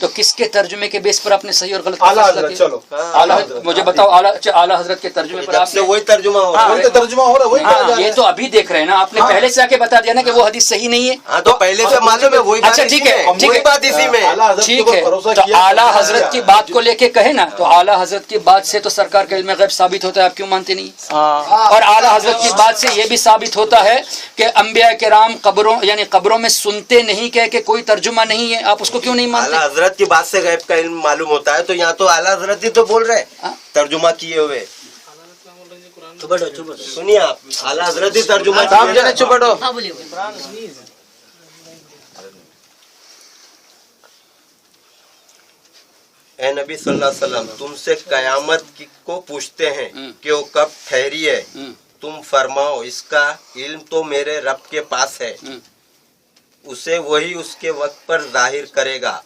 تو کس کے ترجمے کے بیس پر آپ نے صحیح اور غلط اعلیٰ حضرت، چلو اعلیٰ مجھے بتاؤ، اعلیٰ حضرت کے ترجمے پر آپ نے وہی ترجمہ ہو رہا وہی تو ترجمہ ہو رہا ہے، وہی کہا جا رہا یہ ہے۔ تو ابھی دیکھ رہے ہیں نا، آپ نے پہلے سے آ کے بتا دیا نا کہ وہ حدیث صحیح نہیں ہے. ہاں تو پہلے سے معلوم ہے وہی اچھا ٹھیک ہے، ٹھیک وہی ہے، بات اسی میں اعلیٰ حضرت کے ٹھیک اوپر ہے. بھروسہ تو کیا اعلیٰ حضرت کی بات کو لے کے کہے نا، تو اعلیٰ حضرت کی بات سے تو سرکار کا علم غیب ثابت ہوتا ہے، آپ کیوں مانتے نہیں؟ اور اعلیٰ حضرت کی بات سے یہ بھی ثابت ہوتا ہے کہ انبیاء کرام قبروں یعنی قبروں میں سنتے نہیں، کہہ کے کوئی ترجمہ نہیں ہے، آپ اس کو کیوں نہیں مانتے؟ اعلیٰ حضرت کی بات سے غیب کا علم معلوم ہوتا ہے، تو یہاں تو اعلیٰ حضرت ہی تو بول رہے ہیں ترجمہ کیے ہوئے. سنیے آپ، اعلیٰ حضرت ہی ترجمہ کیے ہیں. چپ ہٹو. اے نبی صلی اللہ علیہ وسلم، تم سے قیامت کو پوچھتے ہیں کہ وہ کب ٹھہری ہے، تم فرماؤ اس کا علم تو میرے رب کے پاس ہے، اسے وہی اس کے وقت پر ظاہر کرے گا.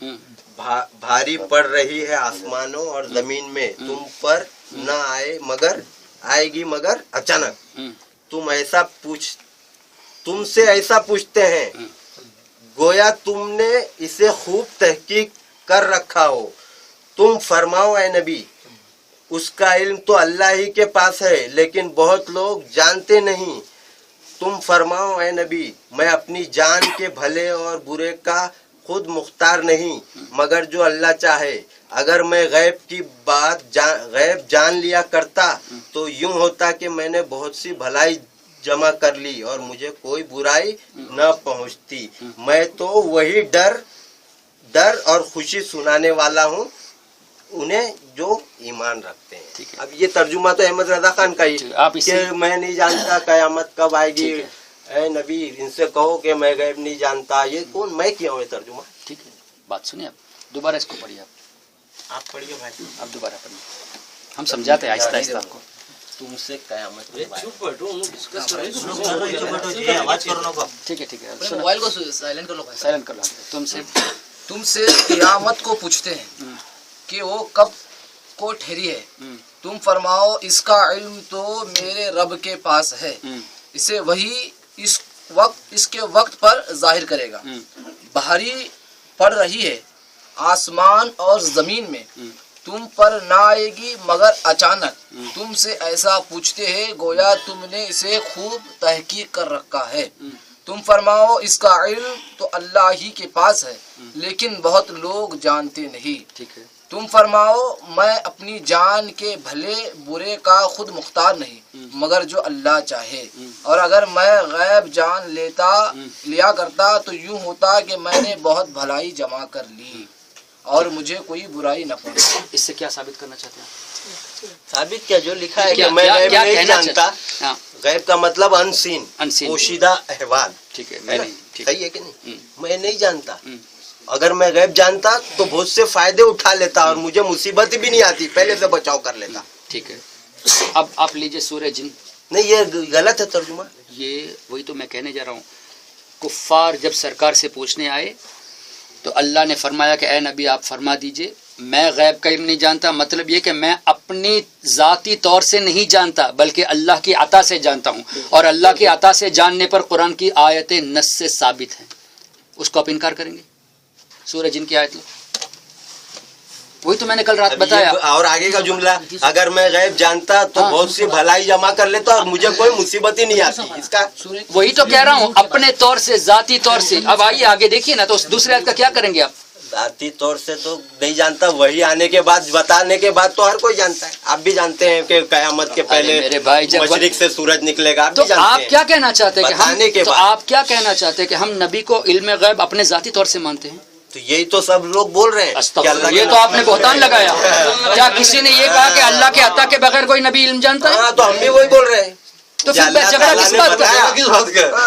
بھاری پڑ رہی ہے آسمانوں اور زمین میں، تم پر نہ آئے گی مگر اچانک. تم سے ایسا پوچھتے ہیں گویا تم نے اسے خوب تحقیق کر رکھا ہو. تم فرماؤ اے نبی اس کا علم تو اللہ ہی کے پاس ہے لیکن بہت لوگ جانتے نہیں. تم فرماؤ اے نبی میں اپنی جان کے بھلے اور برے کا خود مختار نہیں مگر جو اللہ چاہے. اگر میں غیب جان لیا کرتا تو یوں ہوتا کہ میں نے بہت سی بھلائی جمع کر لی اور مجھے کوئی برائی نہ پہنچتی. میں تو وہی ڈر اور خوشی سنانے والا ہوں انہیں جو ایمان رکھتے ہیں. اب یہ ترجمہ تو احمد رضا خان کا ہی کہ میں نہیں جانتا قیامت کب آئے گی، اے نبی ان سے کہو کہ میں غیب نہیں جانتا. یہ کون میں کیا ہوں یہ ترجمہ؟ ٹھیک ہے، بات سنیں آپ دوبارہ اس کو پڑھیے. آپ پڑھیے بھائی، آپ دوبارہ پڑھیے، ہم سمجھاتے ہیں آہستہ آہستہ آپ کو. تم سے قیامت ٹھیک ہے ٹھیک ہے، موبائل کو سائلنٹ کر لو. سائلنٹ کر لو. تم سے قیامت کو پوچھتے ہیں کہ وہ کب کو ٹھہری ہے، تم فرماؤ اس کا علم تو میرے رب کے پاس ہے، اسے وہی اس کے وقت پر ظاہر کرے گا. بھاری پڑ رہی ہے آسمان اور زمین میں، تم پر نہ آئے گی مگر اچانک. تم سے ایسا پوچھتے ہیں گویا تم نے اسے خوب تحقیق کر رکھا ہے. تم فرماؤ اس کا علم تو اللہ ہی کے پاس ہے لیکن بہت لوگ جانتے نہیں. ٹھیک ہے. تم فرماؤ میں اپنی جان کے بھلے برے کا خود مختار نہیں مگر جو اللہ چاہے. اور اگر میں غیب جان لیا کرتا تو یوں ہوتا کہ میں نے بہت بھلائی جمع کر لی اور مجھے کوئی برائی نہ پہنچی. اس سے کیا ثابت کرنا چاہتے ہیں؟ ثابت کیا جو لکھا ہے کہ میں غیب نہیں جانتا. غیب کا مطلب انسین، پوشیدہ احوال. ٹھیک ہے، میں نہیں. صحیح ہے کہ نہیں؟ میں نہیں جانتا. اگر میں غیب جانتا تو بہت سے فائدے اٹھا لیتا اور مجھے مصیبت بھی نہیں آتی، پہلے سے بچاؤ کر لیتا. ٹھیک ہے، اب آپ لیجئے سورہ جن. نہیں یہ غلط ہے ترجمہ. یہ وہی تو میں کہنے جا رہا ہوں. کفار جب سرکار سے پوچھنے آئے تو اللہ نے فرمایا کہ اے نبی آپ فرما دیجئے میں غیب کا علم نہیں جانتا. مطلب یہ کہ میں اپنی ذاتی طور سے نہیں جانتا بلکہ اللہ کی عطا سے جانتا ہوں، اور اللہ کی عطا سے جاننے پر قرآن کی آیتیں نص سے ثابت ہیں. اس کو آپ انکار کریں گے؟ سورہ جن کی آیت لو، وہی تو میں نے کل رات بتایا. اور آگے کا جملہ اگر میں غیب جانتا تو بہت سی بھلائی جمع کر لیتا اور مجھے کوئی مصیبت ہی نہیں آتی. اس کا وہی تو کہہ رہا ہوں اپنے طور سے ذاتی طور سے. اب آئیے آگے دیکھیے نا، تو اس دوسرے آیت کا کیا کریں گے آپ؟ ذاتی طور سے تو نہیں جانتا، وہی آنے کے بعد بتانے کے بعد تو ہر کوئی جانتا ہے. آپ بھی جانتے ہیں کہ قیامت کے پہلے میرے بھائی مشرق سے سورج نکلے گا. تو آپ کیا کہنا چاہتے ہیں کہ آپ کیا کہنا چاہتے ہیں کہ ہم نبی کو علم غیب اپنے ذاتی طور سے مانتے ہیں؟ تو یہی تو سب لوگ بول رہے ہیں. یہ تو آپ نے بہتان لگایا. کیا کسی نے یہ کہا کہ اللہ کے عطا کے بغیر کوئی نبی علم جانتا ہے؟ ہاں تو ہم بھی وہی بول رہے ہیں. تو پھر جھگڑا کس بات کا؟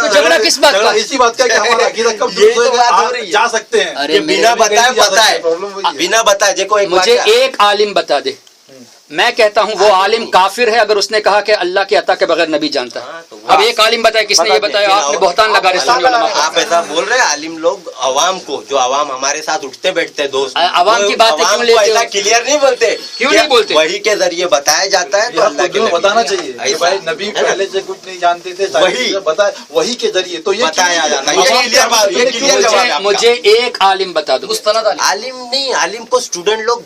جھگڑا کس بات کا؟ اسی بات کا کہ ہمارا عقیدہ کب درست ہوگا جا سکتے ہیں. بنا بتائے پتہ ہے، بنا بتائے. دیکھو مجھے ایک عالم بتا دے، میں کہتا ہوں وہ عالم کافر ہے اگر اس نے کہا کہ اللہ کے عطا کے بغیر نبی جانتا ہے. اب ایک عالم بتائے کس نے یہ بتایا؟ آپ نے بہتان لگا رہے. آپ ایسا بول رہے ہیں عالم لوگ عوام کو، جو عوام ہمارے ساتھ اٹھتے بیٹھتے دوست، عوام کی باتیں کیوں لیتے ہو؟ کلیئر نہیں بولتے، کیوں نہیں بولتے؟ وہی کے ذریعے بتایا جاتا ہے تو اللہ کے بتانا چاہیے بھائی نبی پہلے سے کچھ نہیں جانتے تھے، وہی کے ذریعے تو یہ بتایا جاتا ہے. مجھے ایک عالم بتا دو. عالم نہیں، عالم کو اسٹوڈنٹ لوگ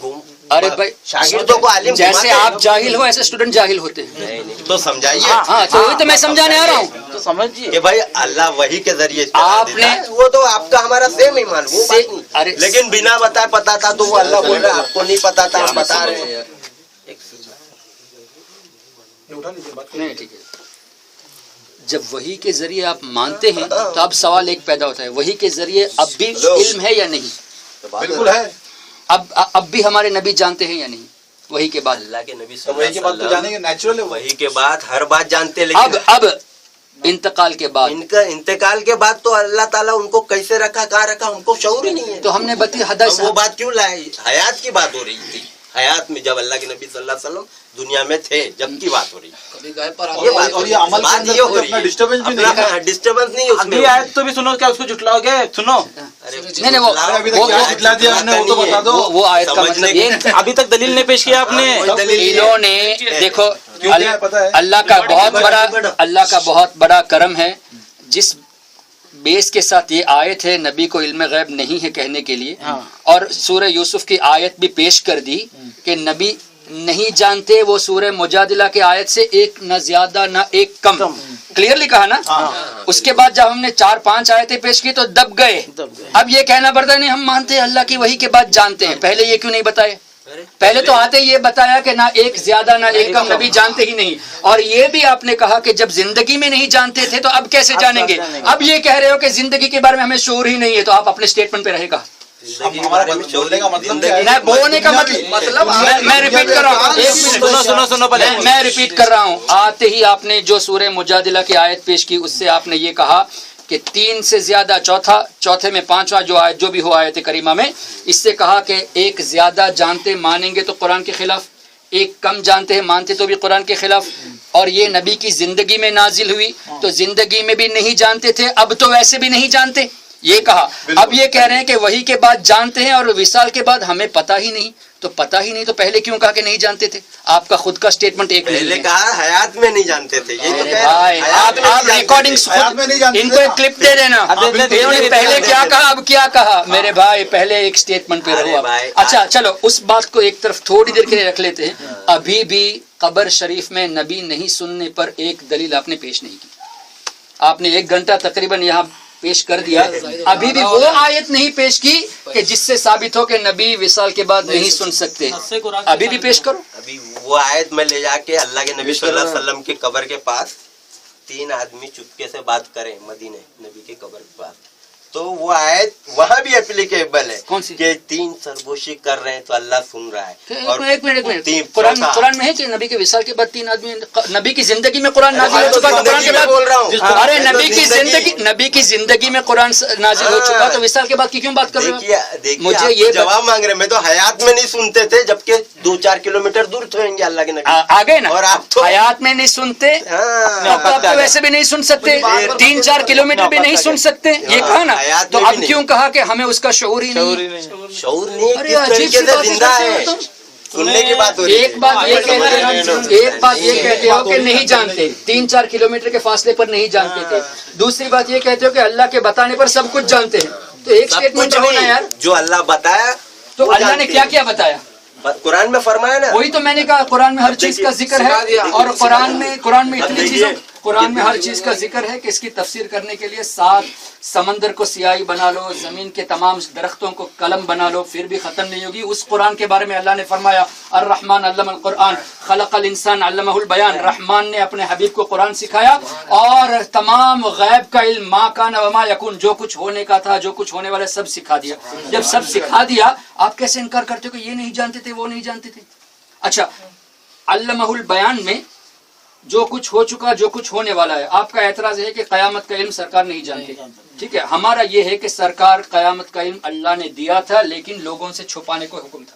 ارے بھائی شاگردوں کو عالم جیسے آپ جاہل ہو ایسے اسٹوڈنٹ جاہل ہوتے ہیں. تو سمجھائیے. ہاں تو وہی تو میں سمجھانے آ رہا ہوں. تو سمجھیے کہ بھائی اللہ وہی کے ذریعے آپ نے وہ تو آپ کا ہمارا سیم ایمان وہ بات نہیں، لیکن بنا بتائے پتا تھا تو وہ اللہ بول رہا ہے آپ کو نہیں پتا تھا، ہم بتا رہے ہیں. نہیں ٹھیک ہے. جب وہی کے ذریعے آپ مانتے ہیں تو اب سوال ایک پیدا ہوتا ہے، وہی کے ذریعے اب بھی علم ہے یا نہیں؟ بالکل ہے. اب بھی ہمارے نبی جانتے ہیں یا نہیں وہی کے بعد؟ اللہ کے نبی وہی کے بعد تو جانے گے، نیچرل ہے. وہی کے بعد ہر بات جانتے، لیکن اب انتقال کے بعد ان کا انتقال کے بعد تو اللہ تعالیٰ ان کو کیسے رکھا، کہاں رکھا، ان کو شعور ہی نہیں ہے. تو ہم نے حدث وہ بات کیوں لائے؟ حیات کی بات ہو رہی تھی، حیات میں جب اللہ کے نبی صلی اللہ علیہ وسلم دنیا میں تھے جب کی بات ہو رہی ہے. کبھی گائے پر اور یہ عمل کے اندر ہو رہی ہے، ڈسٹربنس بھی نہیں ہے. ڈسٹربنس نہیں اس میں. ابھی آیت تو بھی سنو، کیا اس کو جھٹلاؤ گے؟ سنو نہیں وہ ابھی تک کیا دکھلا دیا ہم نے وہ تو بتا دو. وہ آیت کا مطلب یہ ابھی تک دلیل نہیں پیش کیا آپ نے. انہوں نے دیکھو اللہ کا بہت بڑا کرم ہے جس بیس کے ساتھ یہ آیت ہے نبی کو علم غیب نہیں ہے کہنے کے لیے، اور سورہ یوسف کی آیت بھی پیش کر دی کہ نبی نہیں جانتے، وہ سورہ مجادلہ کی آیت سے ایک نہ زیادہ نہ ایک کم، کلیئرلی کہا نا. اس کے بعد جب ہم نے 4-5 آیتیں پیش کی تو دب گئے. اب یہ کہنا پڑتا ہے نہیں ہم مانتے ہیں اللہ کی وحی کے بعد جانتے ہیں. پہلے یہ کیوں نہیں بتائے؟ پہلے تو آتے یہ بتایا کہ نہ ایک زیادہ نہ ایک کم، نبی جانتے ہی نہیں. اور یہ بھی آپ نے کہا کہ جب زندگی میں نہیں جانتے تھے تو اب کیسے جانیں گے؟ اب یہ کہہ رہے ہو کہ زندگی کے بارے میں ہمیں شعور ہی نہیں ہے، تو آپ اپنے اسٹیٹمنٹ پہ رہے گا. ہمارا بولنے کا مطلب بولنے کا مطلب میں ریپیٹ کر رہا ہوں، میں ریپیٹ کر رہا ہوں. آتے ہی آپ نے جو سورہ مجادلہ کی آیت پیش کی اس سے آپ نے یہ کہا کہ 3 سے زیادہ چوتھے میں 5واں جو آیت جو بھی ہو آیت کریمہ میں، اس سے کہا کہ ایک زیادہ جانتے مانیں گے تو قرآن کے خلاف، ایک کم جانتے ہیں مانتے تو بھی قرآن کے خلاف. اور یہ نبی کی زندگی میں نازل ہوئی تو زندگی میں بھی نہیں جانتے تھے، اب تو ویسے بھی نہیں جانتے، یہ کہا. اب یہ کہہ رہے ہیں کہ وہی کے بعد جانتے ہیں اور وصال کے بعد ہمیں پتہ ہی نہیں. تو پتہ ہی نہیں تو پہلے کیوں کہا کہ نہیں جانتے تھے؟ آپ کا خود کا اسٹیٹمنٹ ایک پہلے کہا حیات میں نہیں جانتے تھے. یہ تو آپ ریکارڈنگ ان کو ایک کلپ دے دینا، انہوں نے پہلے کیا کہا اب کیا کہا. میرے بھائی پہلے ایک اسٹیٹمنٹ پہ رہو. اچھا چلو اس بات کو ایک طرف تھوڑی دیر کے لیے رکھ لیتے ہیں. ابھی بھی قبر شریف میں نبی نہیں سننے پر ایک دلیل آپ نے پیش نہیں کی. آپ نے 1 گھنٹہ تقریباً یہاں پیش کر دیا، ابھی بھی وہ آیت نہیں پیش کی کہ جس سے ثابت ہو کہ نبی وصال کے بعد نہیں سن سکتے. ابھی بھی پیش کرو. ابھی وہ آیت میں لے جا کے اللہ کے نبی صلی اللہ علیہ وسلم کی قبر کے پاس 3 آدمی چپکے سے بات کریں مدینے نبی کی قبر کے پاس، تو وہ آیت وہاں بھی اپلیکیبل ہے. کون سی؟ کہ 3 سرگوشی کر رہے ہیں تو اللہ سن رہا ہے. اور ایک منٹ قرآن میں ہے کہ نبی کے وصال کے بعد 3 آدمی، نبی کی زندگی میں قرآن نازل ہو چکا تو قرآن کے بعد بول رہا ہوں. ارے نبی کی زندگی میں قرآن نازل ہو چکا تو وصال کے بعد کی کیوں بات کر رہے ہو؟ مجھے یہ جواب مانگ رہے. میں تو حیات میں نہیں سنتے تھے جبکہ 2-4 کلومیٹر دور تھے اللہ کے نبی آگے نا. اور آپ تو حیات میں نہیں سنتے، اب تو ویسے بھی نہیں سن سکتے، 3-4 کلومیٹر بھی نہیں سن سکتے، یہ کہا نا. تو اب کیوں کہا کہ ہمیں اس کا شعور ہی نہیں؟ شعور نہیں کس طریقے سے زندہ ہے، سننے کی بات ہو رہی ہے. ایک بات یہ کہتے ہو کہ نہیں جانتے، 3-4 کلومیٹر کے فاصلے پر نہیں جانتے تھے. دوسری بات یہ کہتے ہو کہ اللہ کے بتانے پر سب کچھ جانتے ہیں. تو ایک اسٹیٹمنٹ ہونا یار، جو اللہ بتایا تو اللہ نے کیا کیا بتایا قرآن میں فرمایا نا. وہی تو میں نے کہا قرآن میں ہر چیز کا ذکر ہے، اور قرآن میں اتنی چیزیں، قرآن میں ہر چیز کا ذکر ہے کہ اس کی تفسیر کرنے کے لیے 7 سمندر کو سیاہی بنا لو، زمین کے تمام درختوں کو قلم بنا لو، پھر بھی ختم نہیں ہوگی. اس قرآن کے بارے میں اللہ نے فرمایا الرحمن علم القرآن خلق الانسان علمہ البیان. رحمان نے اپنے حبیب کو قرآن سکھایا اور تمام غیب کا علم ما کان و ما یکون، جو کچھ ہونے کا تھا جو کچھ ہونے والا سب سکھا دیا. جب سب سکھا دیا آپ کیسے انکار کرتے ہو کہ یہ نہیں جانتے تھے وہ نہیں جانتے تھے؟ اچھا علمہ البیان میں جو کچھ ہو چکا جو کچھ ہونے والا ہے، آپ کا اعتراض ہے کہ قیامت کا علم سرکار نہیں جانتے. ٹھیک ہے، ہمارا یہ ہے کہ سرکار قیامت کا علم اللہ نے دیا تھا لیکن لوگوں سے چھپانے کو حکم تھا.